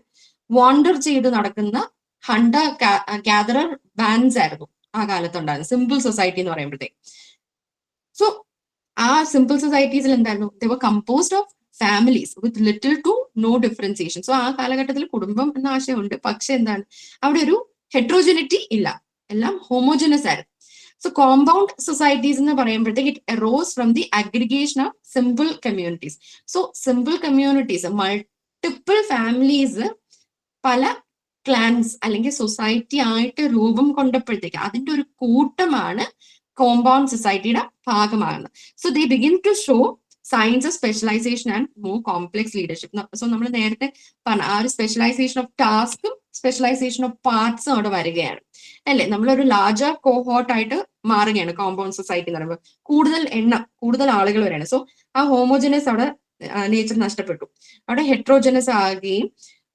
വാണ്ടർ ചെയ്ത് നടക്കുന്ന ഹണ്ടർ ഗാദറർ ബാൻഡ്സ് ആയിരുന്നു ആ കാലത്തുണ്ടായിരുന്നത്, സിമ്പിൾ സൊസൈറ്റി എന്ന് പറയുമ്പോഴത്തേക്ക്. സോ ആ സിമ്പിൾ സൊസൈറ്റീസിൽ എന്തായിരുന്നു? They were composed of families with little to no differentiation. So ആ കാലഘട്ടത്തിൽ കുടുംബം എന്ന ആശയമുണ്ട്, പക്ഷെ എന്താണ്, അവിടെ ഒരു ഹെട്രോജനിറ്റി ഇല്ല, എല്ലാം ഹോമോജനസ് ആയിരുന്നു. സോ കോമ്പൗണ്ട് സൊസൈറ്റീസ് എന്ന് പറയുമ്പോഴത്തേക്ക് it arose from the aggregation of simple communities. So simple communities, multiple families, പല ക്ലാൻസ് അല്ലെങ്കിൽ സൊസൈറ്റി ആയിട്ട് രൂപം കൊണ്ടപ്പോഴത്തേക്ക് അതിന്റെ ഒരു കൂട്ടമാണ് കോമ്പൗണ്ട് സൊസൈറ്റിയുടെ ഭാഗമാകുന്നത്. So they begin to show science of specialisation and more complex leadership. So നമ്മൾ നേരത്തെ പറഞ്ഞ ആ ഒരു സ്പെഷ്യലൈസേഷൻ ഓഫ് ടാസ്കും സ്പെഷ്യലൈസേഷൻ ഓഫ് പാർട്സും അവിടെ വരികയാണ് അല്ലെ. നമ്മളൊരു ലാർജർ കോഹോർട്ട് ആയിട്ട് മാറുകയാണ് കോമ്പൗണ്ട് സൊസൈറ്റി എന്ന് പറയുമ്പോൾ. കൂടുതൽ ആളുകൾ വരെയാണ്. സോ ആ ഹോമോജനസ് അവിടെ നേച്ചർ നഷ്ടപ്പെട്ടു, അവിടെ ഹെട്രോജനസ് ആകുകയും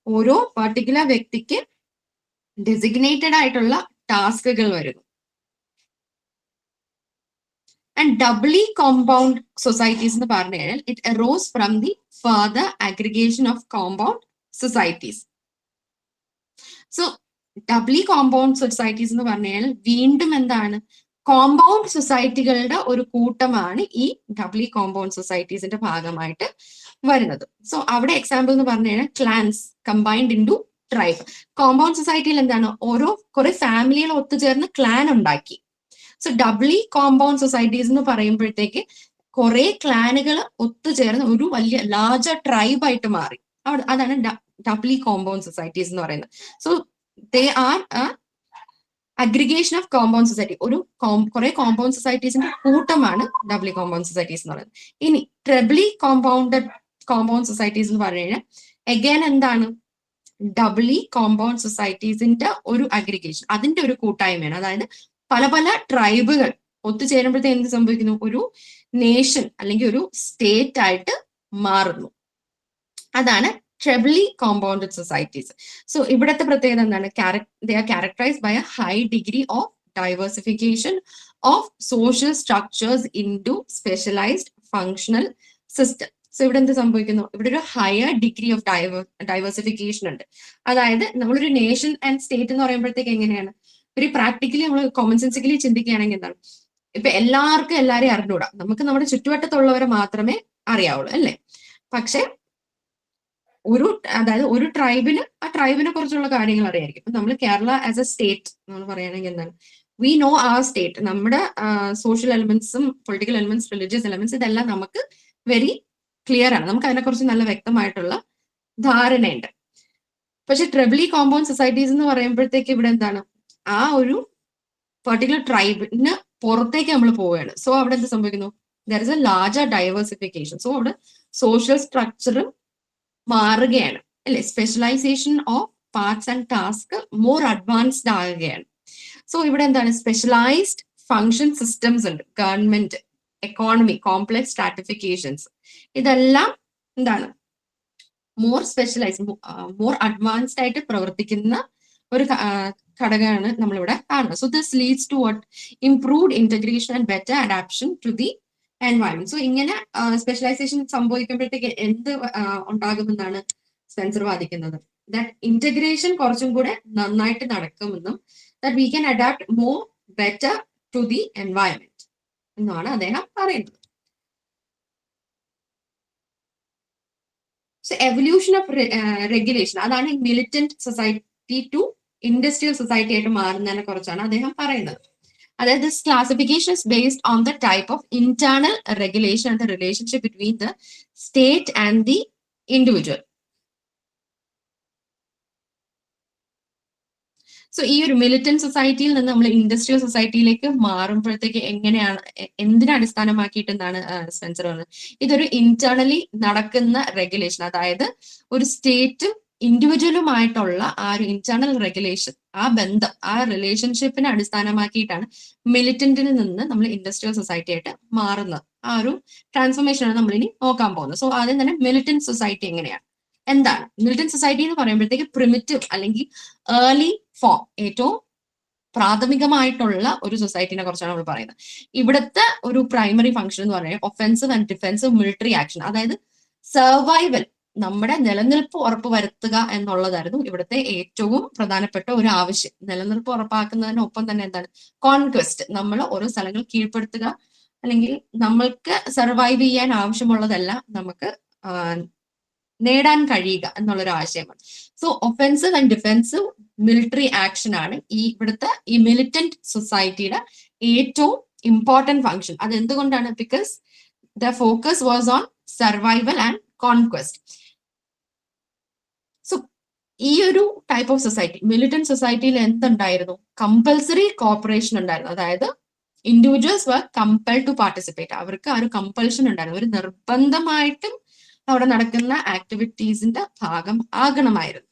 ഓരോ പർട്ടിക്കുലർ വ്യക്തിക്ക് ഡെസിഗ്നേറ്റഡ് ആയിട്ടുള്ള ടാസ്കുകൾ വരുന്നു. ആൻഡ് ഡബ്ലി കോമ്പൗണ്ട് സൊസൈറ്റീസ് എന്ന് പറഞ്ഞു കഴിഞ്ഞാൽ it arose from the further aggregation of compound societies. So doubly compound societies എന്ന് പറഞ്ഞു കഴിഞ്ഞാൽ വീണ്ടും എന്താണ്, കോമ്പൗണ്ട് സൊസൈറ്റികളുടെ ഒരു കൂട്ടമാണ് ഈ ഡബ്ലി കോമ്പൗണ്ട് സൊസൈറ്റീസിന്റെ ഭാഗമായിട്ട് വരുന്നത്. സോ അവിടെ എക്സാമ്പിൾ എന്ന് പറഞ്ഞു കഴിഞ്ഞാൽ clans combined into tribe. Compound സൊസൈറ്റിയിൽ എന്താണ്, കുറെ ഫാമിലികൾ ഒത്തുചേർന്ന് ക്ലാൻ ഉണ്ടാക്കി. സോ ഡബ്ലി കോമ്പൗണ്ട് സൊസൈറ്റീസ് എന്ന് പറയുമ്പോഴത്തേക്ക് കുറെ ക്ലാനുകൾ ഒത്തുചേർന്ന് ഒരു വലിയ ലാർജർ ട്രൈബ് ആയിട്ട് മാറി. അതാണ് ഡബ്ലി കോമ്പൗണ്ട് സൊസൈറ്റീസ് എന്ന് പറയുന്നത്. So they are aggregation of compound society. കുറെ കോമ്പൗണ്ട് സൊസൈറ്റീസിന്റെ കൂട്ടമാണ് ഡബ്ലി കോമ്പൗണ്ട് സൊസൈറ്റീസ് എന്ന് പറയുന്നത്. ഇനി ട്രിപ്ലി കോമ്പൗണ്ട് സൊസൈറ്റീസ് എന്ന് പറഞ്ഞു കഴിഞ്ഞാൽ അഗൈൻ എന്താണ്, ഡബ്ലി കോമ്പൗണ്ട് സൊസൈറ്റീസിന്റെ ഒരു അഗ്രിഗേഷൻ, അതിന്റെ ഒരു കൂട്ടായ്മയാണ്. അതായത് പല പല ട്രൈബുകൾ ഒത്തുചേരുമ്പോഴത്തെ എന്ത് സംഭവിക്കുന്നു, ഒരു നേഷൻ അല്ലെങ്കിൽ ഒരു സ്റ്റേറ്റ് ആയിട്ട് മാറുന്നു. അതാണ് ട്രിപ്ലി കോമ്പൗണ്ടഡ് സൊസൈറ്റീസ്. സോ ഇവിടുത്തെ പ്രത്യേകത എന്താണ്, they are characterized by a high degree of diversification of social structures into specialized functional system. So ഇവിടെ എന്ത് സംഭവിക്കുന്നു, ഇവിടെ ഒരു ഹയർ ഡിഗ്രി ഓഫ് ഡൈവേഴ്സിഫിക്കേഷൻ ഉണ്ട്. അതായത് നമ്മളൊരു നേഷൻ ആൻഡ് സ്റ്റേറ്റ് എന്ന് പറയുമ്പോഴത്തേക്ക് എങ്ങനെയാണ്, ഒരു പ്രാക്ടിക്കലി നമ്മൾ കോമൺ സെൻസിക്കലി ചിന്തിക്കുകയാണെങ്കിൽ എന്താണ്, ഇപ്പൊ എല്ലാവർക്കും എല്ലാരെയും അറിഞ്ഞൂടാ, നമുക്ക് നമ്മുടെ ചുറ്റുവട്ടത്തുള്ളവരെ മാത്രമേ അറിയാവുള്ളൂ അല്ലേ. പക്ഷെ അതായത് ഒരു ട്രൈബിന് ആ ട്രൈബിനെ കുറിച്ചുള്ള കാര്യങ്ങൾ അറിയായിരിക്കും. ഇപ്പൊ നമ്മൾ കേരള ആസ് എ സ്റ്റേറ്റ് നമ്മൾ പറയുകയാണെങ്കിൽ എന്താണ്, വി നോ ആ സ്റ്റേറ്റ്, നമ്മുടെ സോഷ്യൽ എലിമെന്റ്സും പൊളിറ്റിക്കൽ എലിമെന്റ്സ് റിലീജിയസ് എലിമെന്റ്സ് ഇതെല്ലാം നമുക്ക് വെരി ക്ലിയർ ആണ്, നമുക്ക് അതിനെക്കുറിച്ച് നല്ല വ്യക്തമായിട്ടുള്ള ധാരണയുണ്ട്. പക്ഷെ ട്രിബിളി കോമ്പൗണ്ട് സൊസൈറ്റീസ് എന്ന് പറയുമ്പോഴത്തേക്ക് ഇവിടെ എന്താണ്, ആ ഒരു പെർട്ടിക്കുലർ ട്രൈബിന് പുറത്തേക്ക് നമ്മൾ പോവുകയാണ്. സോ അവിടെ എന്ത് സംഭവിക്കുന്നു, there is a larger diversification. So അവിടെ സോഷ്യൽ സ്ട്രക്ചറും മാറുകയാണ് അല്ലെ, specialisation of parts and task more advanced ആകുകയാണ്. സോ ഇവിടെ എന്താണ്, സ്പെഷ്യലൈസ്ഡ് ഫങ്ഷൻ സിസ്റ്റംസ് ഉണ്ട്, ഗവൺമെന്റ്, എക്കോണമി, കോംപ്ലക്സ് സ്ട്രാറ്റിഫിക്കേഷൻസ്, ഇതെല്ലാം എന്താണ് മോർ സ്പെഷ്യലൈസ്, മോർ അഡ്വാൻസ്ഡ് ആയിട്ട് പ്രവർത്തിക്കുന്ന ഒരു ഘടകമാണ് നമ്മളിവിടെ കാണുന്നത്. So this leads to what, improved integration and better adaptation to the environment. So ഇങ്ങനെ സ്പെഷ്യലൈസേഷൻ സംഭവിക്കുമ്പോഴത്തേക്ക് എന്ത് ഉണ്ടാകുമെന്നാണ് സ്പെൻസർ വാദിക്കുന്നത്, ദാറ്റ് ഇന്റഗ്രേഷൻ കുറച്ചും കൂടെ നന്നായിട്ട് നടക്കുമെന്നും that we can adapt more better to the environment എന്നാണ് അദ്ദേഹം പറയുന്നത്. സോ എവല്യൂഷൻ ഓഫ് റെഗുലേഷൻ, അതാണ് militant society to industrial society ആയിട്ട് മാറുന്നതിനെ കുറിച്ചാണ് അദ്ദേഹം പറയുന്നത്. അതായത് this classification is based on the type of internal regulation and the relationship between the state and the individual. So ഈ ഒരു മിലിറ്റന്റ് സൊസൈറ്റിയിൽ നിന്ന് നമ്മൾ ഇൻഡസ്ട്രിയൽ സൊസൈറ്റിയിലേക്ക് മാറുമ്പോഴത്തേക്ക് എങ്ങനെയാണ്, എന്തിനെ അടിസ്ഥാനമാക്കിയിട്ട് എന്താണ് സ്പെൻസർ പറഞ്ഞത്, ഇതൊരു ഇന്റേണലി നടക്കുന്ന റെഗുലേഷൻ, അതായത് ഒരു സ്റ്റേറ്റും ഇൻഡിവിജ്വലുമായിട്ടുള്ള ആ ഒരു ഇന്റേണൽ റെഗുലേഷൻ, ആ ബന്ധം, ആ റിലേഷൻഷിപ്പിനെ അടിസ്ഥാനമാക്കിയിട്ടാണ് മിലിറ്റന്റിൽ നിന്ന് നമ്മൾ ഇൻഡസ്ട്രിയൽ സൊസൈറ്റി ആയിട്ട് മാറുന്നത്. ആ ഒരു ട്രാൻസ്ഫോർമേഷൻ ആണ് നമ്മൾ ഇനി നോക്കാൻ പോകുന്നത്. സോ ആദ്യം തന്നെ മിലിറ്റന്റ് സൊസൈറ്റി എങ്ങനെയാണ്, എന്താണ് മിലിറ്റന്റ് സൊസൈറ്റി എന്ന് പറയുമ്പോഴത്തേക്ക് പ്രിമിറ്റീവ് അല്ലെങ്കിൽ ഏർലി ഫോം, ഏറ്റവും പ്രാഥമികമായിട്ടുള്ള ഒരു സൊസൈറ്റിനെ കുറിച്ചാണ് നമ്മൾ പറയുന്നത്. ഇവിടുത്തെ ഒരു പ്രൈമറി ഫംഗ്ഷൻ എന്ന് പറയുന്നത് offensive and defensive military action, അതായത് സർവൈവൽ, നമ്മുടെ നിലനിൽപ്പ് ഉറപ്പുവരുത്തുക എന്നുള്ളതായിരുന്നു ഇവിടുത്തെ ഏറ്റവും പ്രധാനപ്പെട്ട ഒരു ആവശ്യം. നിലനിൽപ്പ് ഉറപ്പാക്കുന്നതിനൊപ്പം തന്നെ എന്താണ്, കോൺക്വസ്റ്റ്, നമ്മൾ ഓരോ സ്ഥലങ്ങൾ കീഴ്പ്പെടുത്തുക, അല്ലെങ്കിൽ നമ്മൾക്ക് സർവൈവ് ചെയ്യാൻ ആവശ്യമുള്ളതെല്ലാം നമുക്ക് നേടാൻ കഴിയുക എന്നുള്ളൊരു ആശയമാണ്. So offensive and defensive military action ആണ് ഇവിടുത്തെ ഈ മിലിറ്റന്റ് സൊസൈറ്റിയുടെ ഏറ്റവും ഇമ്പോർട്ടന്റ് ഫംഗ്ഷൻ. അത് എന്തുകൊണ്ടാണ്, because the focus was on survival and conquest. So ഈ ഒരു ടൈപ്പ് ഓഫ് സൊസൈറ്റി, മിലിറ്റന്റ് സൊസൈറ്റിയിൽ എന്തുണ്ടായിരുന്നു, കമ്പൽസറി കോപ്പറേഷൻ ഉണ്ടായിരുന്നു, അതായത് individuals were compel to participate, അവർക്ക് ആ ഒരു കമ്പൽഷൻ ഉണ്ടായിരുന്നു, ഒരു നിർബന്ധമായിട്ടും അവിടെ നടക്കുന്ന ആക്ടിവിറ്റീസിന്റെ ഭാഗം ആകണമായിരുന്നു.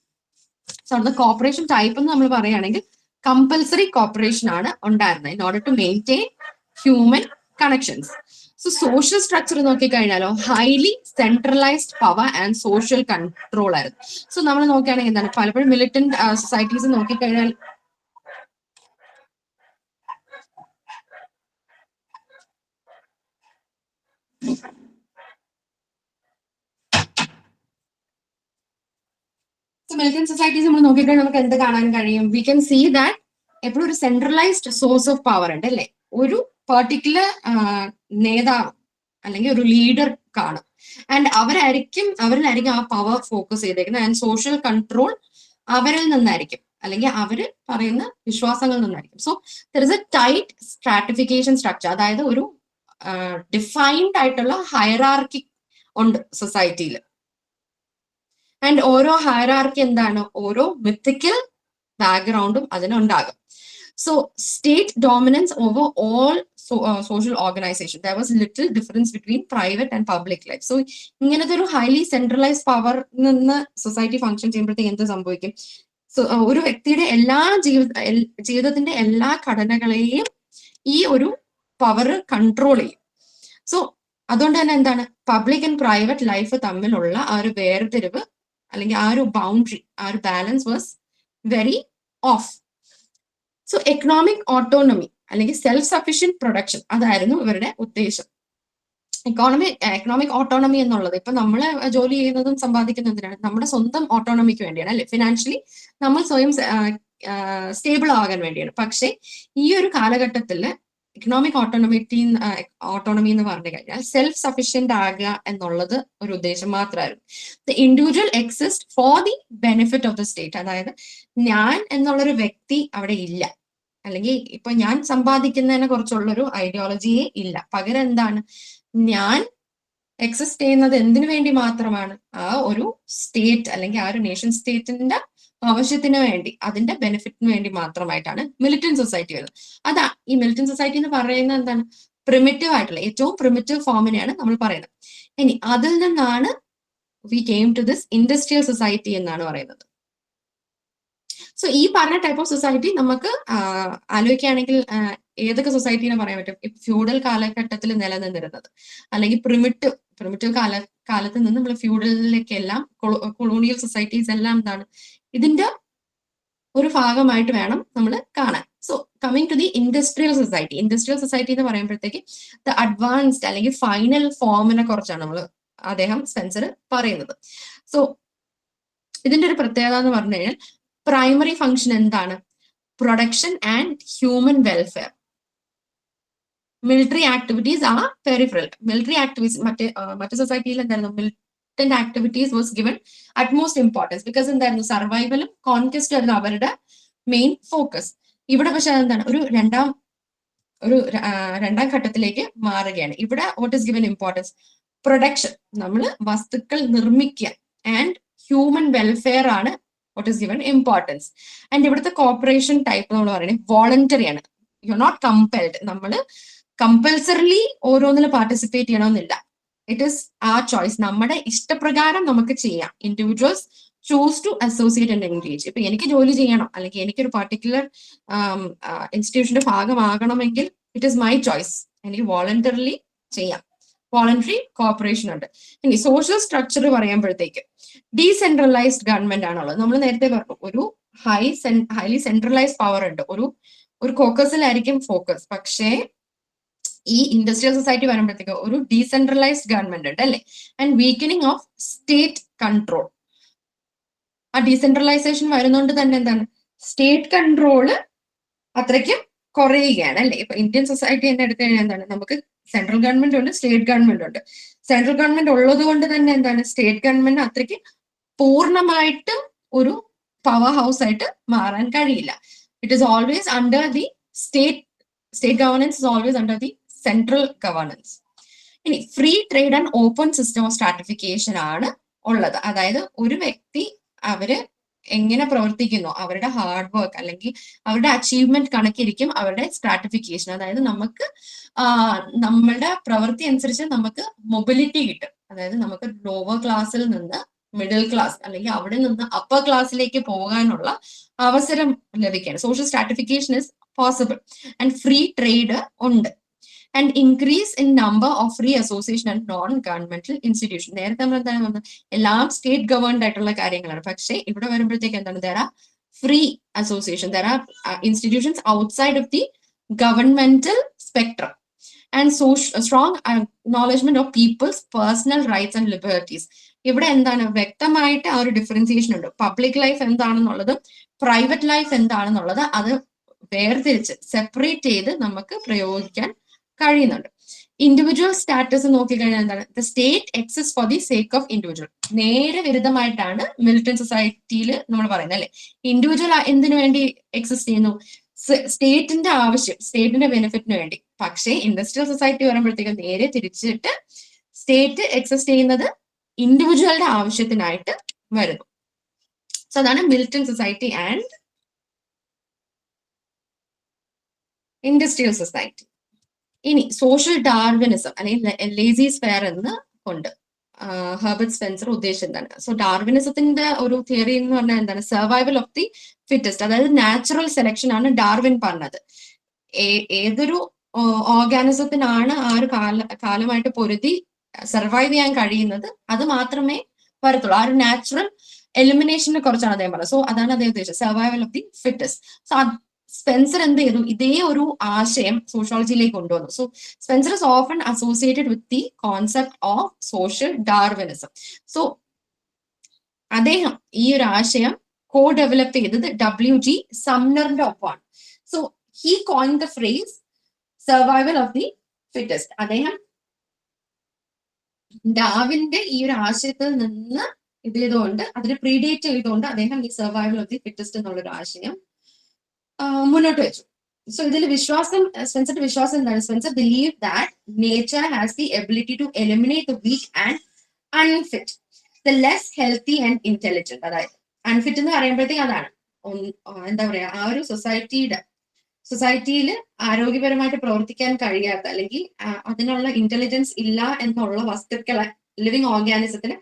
സോ അവിടുത്തെ കോപ്പറേഷൻ ടൈപ്പ് എന്ന് നമ്മൾ പറയുകയാണെങ്കിൽ കമ്പൽസറി കോപ്പറേഷൻ ആണ് ഉണ്ടായിരുന്നത് in order to maintain human connections. So social structure നോക്കിക്കഴിഞ്ഞാലോ highly centralised power and social control ആയിരുന്നു. സോ നമ്മൾ നോക്കുകയാണെങ്കിൽ എന്താണ്, പലപ്പോഴും മിലിറ്റന്റ് സൊസൈറ്റീസ് നോക്കിക്കഴിഞ്ഞാൽ മിലിറ്റന്റ് സൊസൈറ്റീസ് നമ്മൾ നോക്കിക്കഴിഞ്ഞാൽ നമുക്ക് എന്ത് കാണാൻ കഴിയും, വി ക്യാൻ സീ ദാറ്റ് എപ്പോഴും ഒരു സെൻട്രലൈസ്ഡ് സോഴ്സ് ഓഫ് പവർ ഉണ്ട് അല്ലെ, ഒരു പെർട്ടിക്കുലർ നേതാവ് അല്ലെങ്കിൽ ഒരു ലീഡർ കാണും, ആൻഡ് അവരിലായിരിക്കും ആ പവർ ഫോക്കസ് ചെയ്തേക്കുന്നത്, ആൻഡ് സോഷ്യൽ കൺട്രോൾ അവരിൽ നിന്നായിരിക്കും, അല്ലെങ്കിൽ അവര് പറയുന്ന വിശ്വാസങ്ങളിൽ നിന്നായിരിക്കും. So there is A tight stratification structure, അതായത് ഒരു ഡിഫൈൻഡ് ആയിട്ടുള്ള ഹയറാർക്കി ഉണ്ട് സൊസൈറ്റിയിൽ. ആൻഡ് ഓരോ ഹയറാർക്കി എന്താണ്, ഓരോ മിത്തിക്കൽ ബാക്ക്ഗ്രൗണ്ടും അതിനുണ്ടാകും. So state dominance over all social organisation, there was little difference between private and public life. So ഇങ്ങനത്തെ ഒരു ഹൈലി സെൻട്രലൈസ്ഡ് പവർ നിന്ന് സൊസൈറ്റി ഫംഗ്ഷൻ ചെയ്യുമ്പോഴത്തേക്ക് എന്ത് സംഭവിക്കും, സോ ഒരു വ്യക്തിയുടെ എല്ലാ ജീവിതത്തിന്റെ എല്ലാ ഘടനകളെയും ഈ ഒരു പവർ കൺട്രോൾ ചെയ്യും. സോ അതുകൊണ്ട് തന്നെ എന്താണ്, പബ്ലിക് ആൻഡ് പ്രൈവറ്റ് ലൈഫ് തമ്മിലുള്ള ആ ഒരു വേർതിരിവ് അല്ലെങ്കിൽ ആ ഒരു ബൗണ്ടറി, ആ ഒരു balance was very of. So economic autonomy അല്ലെങ്കിൽ സെൽഫ് സഫിഷ്യന്റ് പ്രൊഡക്ഷൻ, അതായിരുന്നു ഇവരുടെ ഉദ്ദേശം. എക്കണോമിക് ഓട്ടോണമി എന്നുള്ളത് ഇപ്പൊ നമ്മൾ ജോലി ചെയ്യുന്നതും സമ്പാദിക്കുന്നതിനാണ്, നമ്മുടെ സ്വന്തം ഓട്ടോണമിക്ക് വേണ്ടിയാണ് അല്ലെ, ഫിനാൻഷ്യലി നമ്മൾ സ്വയം സ്റ്റേബിൾ ആകാൻ വേണ്ടിയാണ്. പക്ഷെ ഈ ഒരു കാലഘട്ടത്തിൽ ഇക്കണോമിക് ഓട്ടോണമി എന്ന് പറഞ്ഞു കഴിഞ്ഞാൽ സെൽഫ് സഫിഷ്യന്റ് ആകുക എന്നുള്ളത് ഒരു ഉദ്ദേശം മാത്രമായിരുന്നു. The individual exist for the benefit of the state. അതായത് ഞാൻ എന്നുള്ളൊരു വ്യക്തി അവിടെ ഇല്ല, അല്ലെങ്കിൽ ഇപ്പൊ ഞാൻ സമ്പാദിക്കുന്നതിനെ കുറിച്ചുള്ളൊരു ഐഡിയോളജിയെ ഇല്ല. പകരം എന്താണ്, ഞാൻ എക്സിസ്റ്റ് ചെയ്യുന്നത് എന്തിനു വേണ്ടി മാത്രമാണ്? ആ ഒരു സ്റ്റേറ്റ് അല്ലെങ്കിൽ ആ ഒരു നേഷൻ സ്റ്റേറ്റിന്റെ ആവശ്യത്തിന് വേണ്ടി, അതിന്റെ ബെനിഫിറ്റിന് വേണ്ടി മാത്രമായിട്ടാണ് മിലിറ്റന്റ് സൊസൈറ്റി വരുന്നത്. അതാ ഈ മിലിറ്റന്റ് സൊസൈറ്റി എന്ന് പറയുന്നത് എന്താണ്? പ്രിമിറ്റീവ് ആയിട്ടുള്ള ഏറ്റവും പ്രിമിറ്റീവ് ഫോമിനെയാണ് നമ്മൾ പറയുന്നത്. ഇനി അതിൽ നിന്നാണ് we came to this industrial society എന്നാണ് പറയുന്നത്. സോ ഈ പറഞ്ഞ ടൈപ്പ് ഓഫ് സൊസൈറ്റി നമുക്ക് ആലോചിക്കുകയാണെങ്കിൽ ഏതൊക്കെ സൊസൈറ്റീനെ പറയാൻ പറ്റും? ഫ്യൂഡൽ കാലഘട്ടത്തിൽ നിലനിന്നിരുന്നത്, അല്ലെങ്കിൽ പ്രിമിറ്റീവ് കാലത്ത് നിന്ന് നമ്മൾ ഫ്യൂഡലിലേക്കെല്ലാം കൊളോണിയൽ സൊസൈറ്റീസ് എല്ലാം എന്താണ് ഇതിന്റെ ഒരു ഭാഗമായിട്ട് വേണം നമ്മൾ കാണാൻ. So coming to the industrial society എന്ന് പറയുമ്പോഴത്തേക്ക് ദ അഡ്വാൻസ്ഡ് അല്ലെങ്കിൽ ഫൈനൽ ഫോമിനെ കുറിച്ചാണ് അദ്ദേഹം സ്പെൻസർ പറയുന്നത്. സോ ഇതിന്റെ ഒരു പ്രത്യേകത എന്ന് പറഞ്ഞു കഴിഞ്ഞാൽ പ്രൈമറി ഫംഗ്ഷൻ എന്താണ്? Production and human welfare. Military activities ആ പെരിഫറൽ. മിലിറ്ററി ആക്ടിവിറ്റീസ് മറ്റു സൊസൈറ്റിയിൽ എന്തായിരുന്നു? Militant activities was given utmost importance. Because എന്തായിരുന്നു? സർവൈവലും കോൺക്വസ്റ്റും ആയിരുന്നു അവരുടെ മെയിൻ ഫോക്കസ്. ഇവിടെ പക്ഷെ എന്താണ്? ഒരു രണ്ടാം ഘട്ടത്തിലേക്ക് മാറുകയാണ്. ഇവിടെ what is given importance? Production, നമ്മൾ വസ്തുക്കൾ നിർമ്മിക്കുക, ആൻഡ് ഹ്യൂമൻ വെൽഫെയർ ആണ് what is given importance. And ഇവിടുത്തെ കോപ്പറേഷൻ ടൈപ്പ് നമ്മൾ പറയുന്നത് വോളണ്ടറി ആണ്. You are not compelled. നമ്മൾ കമ്പൽസറിലി ഓരോന്നിലും പാർട്ടിസിപ്പേറ്റ് ചെയ്യണമെന്നില്ല. It is a choice. നമ്മുടെ ഇഷ്ടപ്രകാരം നമുക്ക് ചെയ്യാം. Individuals choose to associate and engage. ഇപ്പൊ എനിക്ക് ജോലി ചെയ്യണം, അല്ലെങ്കിൽ എനിക്കൊരു പർട്ടിക്കുലർ ഇൻസ്റ്റിറ്റ്യൂഷന്റെ ഭാഗമാകണമെങ്കിൽ ഇറ്റ് ഈസ് മൈ ചോയ്സ്. എനിക്ക് വോളണ്ടറിലി ചെയ്യാം. വോളണ്ടറി കോപ്പറേഷൻ ഉണ്ട്. ഇനി സോഷ്യൽ സ്ട്രക്ചർ പറയുമ്പോഴത്തേക്ക് ഡീസെൻട്രലൈസ്ഡ് ഗവൺമെന്റ് ആണുള്ളത്. നമ്മൾ നേരത്തെ പറഞ്ഞു ഒരു ഹൈലി സെൻട്രലൈസ്ഡ് പവർ ഉണ്ട്. ഒരു കോക്കസിലായിരിക്കും ഫോക്കസ്. പക്ഷേ ഈ ഇൻഡസ്ട്രിയൽ സൊസൈറ്റി വരുമ്പോഴത്തേക്ക് ഒരു ഡീസെൻട്രലൈസ്ഡ് ഗവൺമെന്റ് ഉണ്ട് അല്ലെ. And weakening of state control. ആ ഡീസെൻട്രലൈസേഷൻ വരുന്നോണ്ട് തന്നെ എന്താണ്? സ്റ്റേറ്റ് കൺട്രോള് അത്രയ്ക്കും കുറയുകയാണ് അല്ലെ. ഇപ്പൊ ഇന്ത്യൻ സൊസൈറ്റി തന്നെ എടുത്തു കഴിഞ്ഞാൽ എന്താണ്? നമുക്ക് സെൻട്രൽ ഗവൺമെന്റ് ഉണ്ട്, സ്റ്റേറ്റ് ഗവൺമെന്റ് ഉണ്ട്. സെൻട്രൽ ഗവൺമെന്റ് ഉള്ളത് കൊണ്ട് തന്നെ എന്താണ്? സ്റ്റേറ്റ് ഗവൺമെന്റ് അത്രയ്ക്ക് പൂർണ്ണമായിട്ടും ഒരു പവർ ഹൗസ് ആയിട്ട് മാറാൻ കഴിയില്ല. It is always under the state governance is always under the central governance. ഇനി free trade and open system of stratification ആണ് ഉള്ളത്. അതായത് ഒരു വ്യക്തി അവര് എങ്ങനെ പ്രവർത്തിക്കുന്നു, അവരുടെ ഹാർഡ് വർക്ക് അല്ലെങ്കിൽ അവരുടെ അച്ചീവ്മെന്റ് കണക്കിരിക്കും അവരുടെ സ്ട്രാറ്റിഫിക്കേഷൻ. അതായത് നമുക്ക് നമ്മളുടെ പ്രവൃത്തി അനുസരിച്ച് നമുക്ക് മൊബിലിറ്റി കിട്ടും. അതായത് നമുക്ക് ലോവർ ക്ലാസ്സിൽ നിന്ന് മിഡിൽ ക്ലാസ് അല്ലെങ്കിൽ അവിടെ നിന്ന് അപ്പർ ക്ലാസ്സിലേക്ക് പോകാനുള്ള അവസരം ലഭിക്കുകയാണ്. Social stratification is possible and free trade ഉണ്ട്. And increase in number of free association and non governmental institution. നേരത്തെ നമ്മൾ എന്താണ് പറഞ്ഞത്? എല്ലാം സ്റ്റേറ്റ് ഗവേൺഡ് ആയിട്ടുള്ള കാര്യങ്ങളാണ്. പക്ഷേ ഇവിടെ വരുമ്പോഴത്തേക്ക് എന്താണ്? There are free association, there are institutions outside of the governmental spectrum. And strong acknowledgement of people's personal rights and liberties. ഇവിടെ എന്താണ്? വ്യക്തമായിട്ട് ആ ഒരു ഡിഫറൻസിയേഷൻ ഉണ്ട്. പബ്ലിക് ലൈഫ് എന്താണെന്നുള്ളതും പ്രൈവറ്റ് ലൈഫ് എന്താണെന്നുള്ളത് അത് വേർതിരിച്ച് സെപ്പറേറ്റ് ചെയ്ത് നമുക്ക് പ്രയോഗിക്കാൻ കഴിയുന്നുണ്ട്. ഇൻഡിവിജ്വൽ സ്റ്റാറ്റസ് നോക്കിക്കഴിഞ്ഞാൽ എന്താണ്? The state exist for the sake of individual. നേരെ വിരുദ്ധമായിട്ടാണ് മിലിറ്റന്റ് സൊസൈറ്റിയിൽ നമ്മൾ പറയുന്നത് അല്ലെ. ഇൻഡിവിജ്വൽ എന്തിനു വേണ്ടി എക്സിസ്റ്റ് ചെയ്യുന്നു? സ്റ്റേറ്റിന്റെ ആവശ്യം, സ്റ്റേറ്റിന്റെ ബെനിഫിറ്റിന് വേണ്ടി. പക്ഷേ ഇൻഡസ്ട്രിയൽ സൊസൈറ്റി വരുമ്പോഴത്തേക്കും നേരെ തിരിച്ചിട്ട് സ്റ്റേറ്റ് എക്സിസ്റ്റ് ചെയ്യുന്നത് ഇൻഡിവിജ്വലിന്റെ ആവശ്യത്തിനായിട്ട് വരുന്നു. സോ അതാണ് militant society and industrial society. ഇനി സോഷ്യൽ ഡാർവിനിസം അല്ലെങ്കിൽ ലേസി സ്ഫെയർ എന്ന് കൊണ്ട് ഹെർബർട്ട് സ്പെൻസർ ഉദ്ദേശിച്ചത് എന്താണ്? സോ ഡാർവിനിസത്തിന്റെ ഒരു തിയറി എന്ന് പറഞ്ഞാൽ എന്താണ്? Survival of the fittest. അതായത് നാച്ചുറൽ സെലക്ഷൻ ആണ് ഡാർവിൻ പറഞ്ഞത്. ഏതൊരു ഓർഗാനിസത്തിനാണ് ആ ഒരു കാലമായിട്ട് പൊരുതി സർവൈവ് ചെയ്യാൻ കഴിയുന്നത്, അത് മാത്രമേ വരത്തുള്ളൂ. ആ ഒരു നാച്ചുറൽ എലിമിനേഷനെ കുറിച്ചാണ് അദ്ദേഹം പറഞ്ഞത്. സോ അതാണ് അദ്ദേഹം ഉദ്ദേശിച്ചത്, survival of the fittest. So Spencer എന്ത് ചെയ്തു? ഇതേ ഒരു ആശയം സോഷ്യോളജിയിലേക്ക് കൊണ്ടുവന്നു. So Spencer is often associated with the concept of social Darwinism. So അദ്ദേഹം ഈ ഒരു ആശയം കോ ഡെവലപ്പ് ചെയ്തത് W.G. സംനറിന്റെ ഒപ്പമാണ്. So he coined the phrase survival of the fittest. അദ്ദേഹം ഡാർവിന്റെ ഈ ഒരു ആശയത്തിൽ നിന്ന് ഇത് ചെയ്തുകൊണ്ട് അതിന് പ്രീഡേറ്റ് ചെയ്തുകൊണ്ട് അദ്ദേഹം ഈ സർവൈവൽ ഓഫ് ദി ഫിറ്റസ്റ്റ് എന്നുള്ളൊരു ആശയം മുന്നോട്ട് വെച്ചു. സോ ഇതിൽ വിശ്വാസം, സ്പെൻസറുടെ വിശ്വാസം എന്താണ്? Spencer believe that nature has the ability to eliminate the weak and unfit, the less healthy and intelligent. അതായത് അൺഫിറ്റ് എന്ന് പറയുമ്പോഴത്തേക്ക് അതാണ് എന്താ പറയാ, ആ ഒരു സൊസൈറ്റിയിൽ ആരോഗ്യപരമായിട്ട് പ്രവർത്തിക്കാൻ കഴിയാത്ത അല്ലെങ്കിൽ അതിനുള്ള ഇന്റലിജൻസ് ഇല്ല എന്നുള്ള വസ്തുക്കളെ, ലിവിങ് ഓർഗാനിസത്തിന്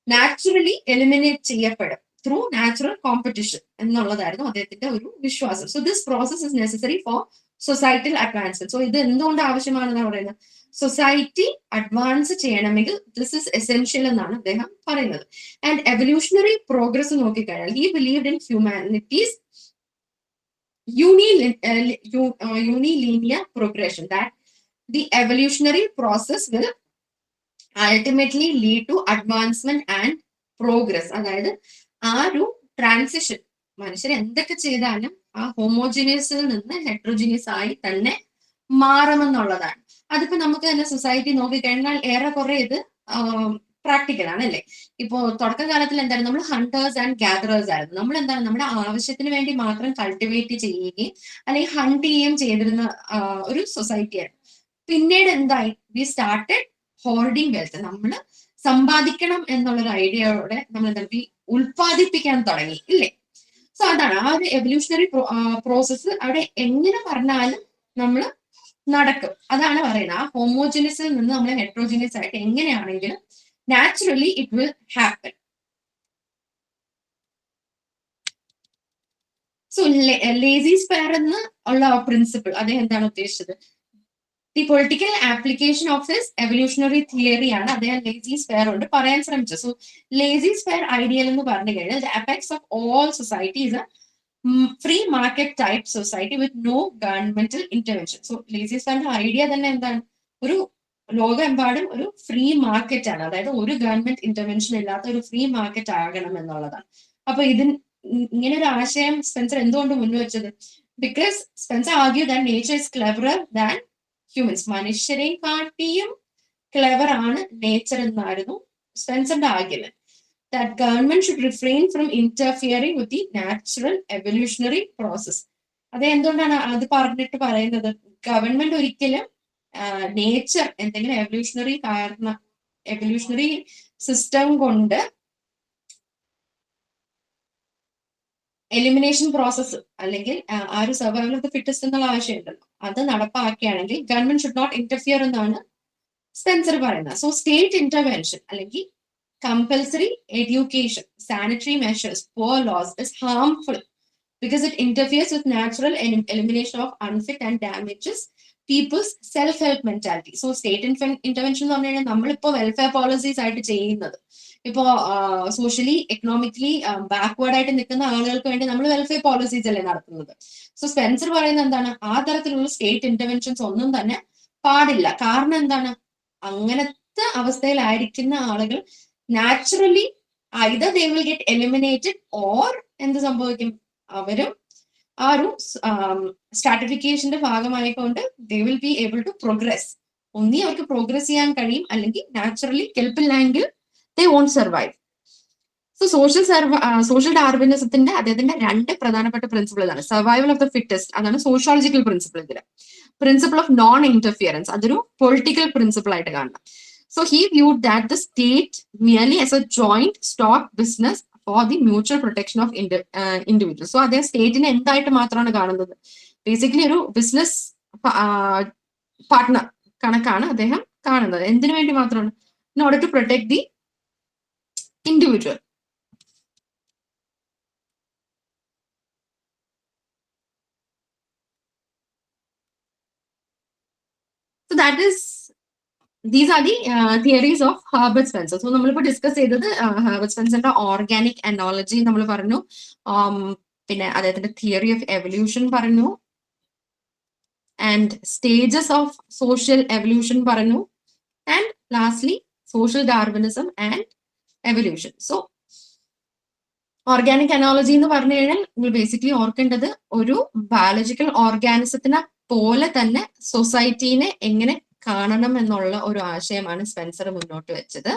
നാച്ചുറലി എലിമിനേറ്റ് ചെയ്യപ്പെടും ത്രൂ നാച്ചുറൽ കോമ്പറ്റീഷൻ എന്നുള്ളതായിരുന്നു അദ്ദേഹത്തിന്റെ ഒരു വിശ്വാസം. So this process is necessary four societal advancement. So ഇത് എന്തുകൊണ്ട് ആവശ്യമാണെന്നാണ് പറയുന്നത്? സൊസൈറ്റി അഡ്വാൻസ് ചെയ്യണമെങ്കിൽ ദിസ് ഇസ് എസെൻഷ്യൽ എന്നാണ് അദ്ദേഹം പറയുന്നത്. ആൻഡ് എവല്യൂഷണറി പ്രോഗ്രസ് നോക്കിക്കഴിഞ്ഞാൽ he believed in humanities unilinear progression, that the evolutionary process will ultimately lead to advancement and progress. അതായത് ആ ഒരു ട്രാൻസിഷൻ മനുഷ്യർ എന്തൊക്കെ ചെയ്താലും ആ ഹോമോജിനിയസിൽ നിന്ന് ഹെട്രോജിനിയസ് ആയി തന്നെ മാറുമെന്നുള്ളതാണ്. അതിപ്പോ നമുക്ക് തന്നെ സൊസൈറ്റി നോക്കിക്കഴിഞ്ഞാൽ ഏറെക്കുറെ ഇത് പ്രാക്ടിക്കൽ ആണ് അല്ലേ? ഇപ്പോ തുടക്കകാലത്തിൽ എന്താണ്, നമ്മൾ ഹണ്ടേഴ്സ് ആൻഡ് ഗ്യാദറേഴ്സ് ആയിരുന്നു. നമ്മൾ എന്താണ്, നമ്മുടെ ആവശ്യത്തിന് വേണ്ടി മാത്രം കൾട്ടിവേറ്റ് ചെയ്യുകയും അല്ലെങ്കിൽ ഹണ്ട് ചെയ്യുകയും ചെയ്തിരുന്ന ഒരു സൊസൈറ്റി ആയിരുന്നു. പിന്നീട് എന്തായി, വി സ്റ്റാർട്ടഡ് ഹോൾഡിങ് വെൽത്ത്. നമ്മൾ സമ്പാദിക്കണം എന്നുള്ളൊരു ഐഡിയയോടെ നമ്മൾ എന്താ ഉൽപ്പാദിപ്പിക്കാൻ തുടങ്ങി ഇല്ലേ? സോ അതാണ് ആ ഒരു എവല്യൂഷണറി പ്രോസസ്സ് അവിടെ എങ്ങനെ പറഞ്ഞാലും നമ്മൾ നടക്കും. അതാണ് പറയുന്നത്, ആ ഹോമോജിനിയസിൽ നിന്ന് നമ്മൾ ഹെട്രോജിനിയസ് ആയിട്ട് എങ്ങനെയാണെങ്കിലും naturally it will happen. So lazy spare എന്ന് ഉള്ള പ്രിൻസിപ്പിൾ അദ്ദേഹം എന്താണ് ഉദ്ദേശിച്ചത്? The political application of this evolutionary theory ആണ് അദ്ദേഹം ലേസി സ്പെയർ കൊണ്ട് പറയാൻ ശ്രമിച്ചത്. സോ ലേസി സ്പെയർ ഐഡിയൽ എന്ന് പറഞ്ഞു കഴിഞ്ഞാൽ the apex of all society is a free market type society with no governmental intervention. So laissez സ്പെയറിന്റെ ഐഡിയ തന്നെ എന്താണ്, ഒരു ലോകമെമ്പാടും ഒരു ഫ്രീ മാർക്കറ്റ് ആണ്, അതായത് ഒരു ഗവൺമെന്റ് ഇന്റർവെൻഷൻ ഇല്ലാത്ത ഒരു ഫ്രീ മാർക്കറ്റ് ആകണം എന്നുള്ളതാണ്. അപ്പൊ ഇങ്ങനെ ഒരു ആശയം സ്പെൻസർ എന്തുകൊണ്ട് മുൻവെച്ചത്? Because Spencer argue that nature is cleverer than humans. മനുഷ്യരെ കാട്ടിയും ക്ലെവർ ആണ് നേച്ചർ എന്നായിരുന്നു സ്പെൻസറിന്റെ argument. That government should refrain from interfering with the natural evolutionary process. അത് എന്തുകൊണ്ടാണ് അത് പറഞ്ഞിട്ട് പറയുന്നത്? ഗവൺമെന്റ് ഒരിക്കലും നേച്ചർ എന്തെങ്കിലും എവല്യൂഷണറി സിസ്റ്റം കൊണ്ട് എലിമിനേഷൻ പ്രോസസ് അല്ലെങ്കിൽ ആ ഒരു സർവൈവൽ ഓഫ് ദ ഫിറ്റസ്റ്റ് എന്നുള്ള ആശയമുണ്ടല്ലോ, അത് നടപ്പാക്കുകയാണെങ്കിൽ ഗവൺമെന്റ് ഷുഡ് നോട്ട് ഇന്റർഫിയർ എന്നാണ് സ്പെൻസർ പറയുന്നത്. സോ സ്റ്റേറ്റ് ഇന്റർവെൻഷൻ അല്ലെങ്കിൽ compulsory education, sanitary measures, poor laws is harmful because it interferes with natural elimination of unfit and damages people's self help mentality. So state intervention എന്ന് പറഞ്ഞു കഴിഞ്ഞാൽ നമ്മളിപ്പോ welfare policies ആയിട്ട് ചെയ്യുന്നത്, ഇപ്പോ socially economically backward ആയിട്ട് നിൽക്കുന്ന ആളുകൾക്ക് വേണ്ടി നമ്മൾ വെൽഫെയർ പോളിസീസ് അല്ലേ നടത്തുന്നത്. സോ സ്പെൻസർ പറയുന്നത് എന്താണ്, ആ തരത്തിലുള്ള സ്റ്റേറ്റ് ഇന്റർവെൻഷൻസ് ഒന്നും തന്നെ പാടില്ല. കാരണം എന്താണ്, അങ്ങനത്തെ അവസ്ഥയിലായിരിക്കുന്ന ആളുകൾ naturally either they will get eliminated or എന്ത് സംഭവിക്കും, അവരും ആ ഒരു സ്ട്രാറ്റിഫിക്കേഷന്റെ ഭാഗമായിക്കൊണ്ട് they will be able to progress. ഒന്നി അവർക്ക് പ്രോഗ്രസ് ചെയ്യാൻ കഴിയും, അല്ലെങ്കിൽ നാച്ചുറലി കെൽപ്പില്ലെങ്കിൽ they won't survive. So social ഡാർവിനിസത്തിന്റെ അദ്ദേഹത്തിന്റെ രണ്ട് പ്രധാനപ്പെട്ട പ്രിൻസിപ്പിൾ ആണ്. സർവൈവൽ ഓഫ് ദ ഫിറ്റസ്റ്റ് അതാണ് സോഷ്യോളജിക്കൽ പ്രിൻസിപ്പിൾ. ഇതിൽ പ്രിൻസിപ്പിൾ ഓഫ് നോൺ ഇന്റർഫിയറൻസ് അതൊരു പൊളിറ്റിക്കൽ പ്രിൻസിപ്പിൾ ആയിട്ട് കാണണം. So he viewed that the state merely as a joint stock business for the mutual protection of individual. So അദ്ദേഹം സ്റ്റേറ്റിനെ എന്തായിട്ട് മാത്രമാണ് കാണുന്നത്, basically ഒരു ബിസിനസ് പാർട്ട്ണർ കണക്കാണ് അദ്ദേഹം കാണുന്നത്. എന്തിനു വേണ്ടി മാത്രമാണ്? In order to protect the individual. So that is, these are the theories of Herbert Spencer. So നമ്മളിപ്പോൾ ഡിസ്കസ് ചെയ്തത് ഹെർബർട്ട് സ്പെൻസറിന്റെ ഓർഗാനിക് അനോളജി നമ്മൾ പറഞ്ഞു, പിന്നെ അദ്ദേഹത്തിന്റെ തിയറി ഓഫ് എവല്യൂഷൻ പറഞ്ഞു, and stages of social evolution പറഞ്ഞു, and lastly social Darwinism and evolution. So organic analogy എന്ന് പറഞ്ഞു കഴിഞ്ഞാൽ നിങ്ങൾ ബേസിക്കലി ഓർക്കേണ്ടത് ഒരു ബയോളജിക്കൽ ഓർഗാനിസത്തിനെ പോലെ തന്നെ സൊസൈറ്റീനെ എങ്ങനെ കാണണം എന്നുള്ള ഒരു ആശയമാണ് സ്പെൻസർ മുന്നോട്ട് വെച്ചത്.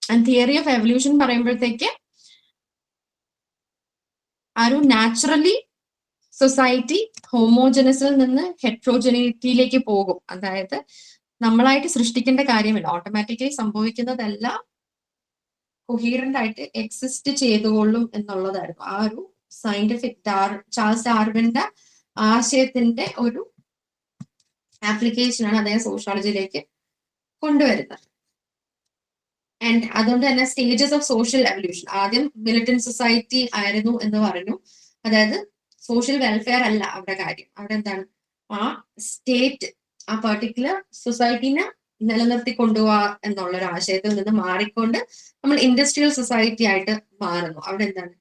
ആൻഡ് തിയറി ഓഫ് എവല്യൂഷൻ പറയുമ്പോഴത്തേക്ക് ഒരു നാച്ചുറലി സൊസൈറ്റി ഹോമോജനസിൽ നിന്ന് ഹെട്രോജനിറ്റിയിലേക്ക് പോകും. അതായത് നമ്മളായിട്ട് സൃഷ്ടിക്കേണ്ട കാര്യമില്ല, ഓട്ടോമാറ്റിക്കലി സംഭവിക്കുന്നതെല്ലാം കൊഹീറന്റ് ആയിട്ട് എക്സിസ്റ്റ് ചെയ്തുകൊള്ളും എന്നുള്ളതായിരുന്നു ആ ഒരു സയന്റിഫിക് ചാൾസ് ഡാർവിന്റെ ആശയത്തിന്റെ ഒരു ആപ്ലിക്കേഷനാണ് അദ്ദേഹം സോഷ്യോളജിയിലേക്ക് കൊണ്ടുവരുന്നത്. ആൻഡ് അതുകൊണ്ട് തന്നെ സ്റ്റേജസ് ഓഫ് സോഷ്യൽ എവല്യൂഷൻ, ആദ്യം മിലിറ്റന്റ് സൊസൈറ്റി ആയിരുന്നു എന്ന് പറഞ്ഞു. അതായത് സോഷ്യൽ വെൽഫെയർ അല്ല അവിടെ കാര്യം, അവിടെ എന്താണ് ആ സ്റ്റേറ്റ് ആ പെർട്ടിക്കുലർ സൊസൈറ്റിനെ നിലനിർത്തി കൊണ്ടുപോവാ എന്നുള്ള ഒരു ആശയത്തിൽ നിന്ന് മാറിക്കൊണ്ട് നമ്മൾ ഇൻഡസ്ട്രിയൽ സൊസൈറ്റി ആയിട്ട് മാറുന്നു. അവിടെ എന്താണ്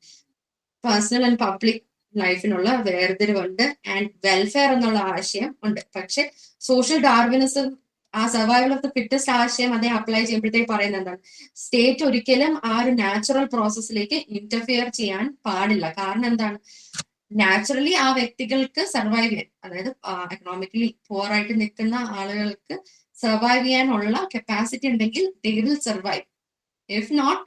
പേഴ്സണൽ ആൻഡ് പബ്ലിക് ലൈഫിനുള്ള വേർതിരിവുണ്ട് ആൻഡ് വെൽഫെയർ എന്നുള്ള ആശയം ഉണ്ട്. പക്ഷെ സോഷ്യൽ ഡാർവിനിസം ആ സർവൈവൽ ഓഫ് ദ ഫിറ്റസ്റ്റ് ആശയം അദ്ദേഹം അപ്ലൈ ചെയ്യുമ്പോഴത്തേക്ക് പറയുന്നത് എന്താണ്, സ്റ്റേറ്റ് ഒരിക്കലും ആ ഒരു നാച്ചുറൽ പ്രോസസ്സിലേക്ക് ഇന്റർഫിയർ ചെയ്യാൻ പാടില്ല. കാരണം എന്താണ്, നാച്ചുറലി ആ വ്യക്തികൾക്ക് സർവൈവ് ചെയ്യാൻ, അതായത് എക്കണോമിക്കലി പുവർ ആയിട്ട് നിൽക്കുന്ന ആളുകൾക്ക് സർവൈവ് ചെയ്യാനുള്ള കപ്പാസിറ്റി ഉണ്ടെങ്കിൽ they will survive. If not,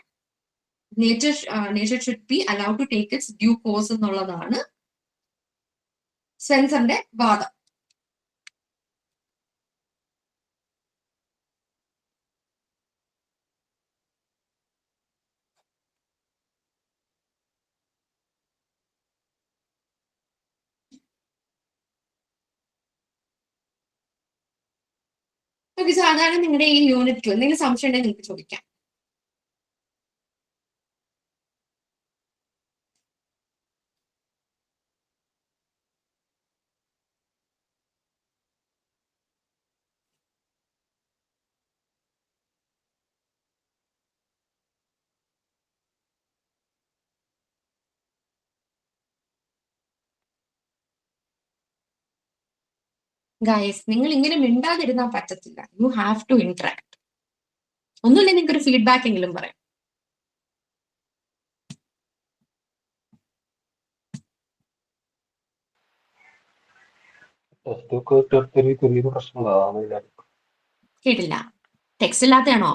nature should be allowed to take its due course എന്നുള്ളതാണ് സ്പെൻസറിന്റെ വാദം. ഓക്കെ, സാധാരണ നിങ്ങളുടെ ഈ യൂണിറ്റ് എന്തെങ്കിലും സംശയം ഉണ്ടെങ്കിൽ നിങ്ങൾക്ക് ചോദിക്കാം. ഗൈസ്, നിങ്ങൾ ഇങ്ങനെ മിണ്ടാതിരുന്നാൽ പറ്റത്തില്ല. You have to interact. ഒന്നുമില്ല, നിങ്ങൾക്ക് ഒരു ഫീഡ്ബാക്ക് എങ്കിലും പറയാം. കേട്ടില്ല, ടെക്സ്റ്റ് ഇല്ലാത്തയാണോ?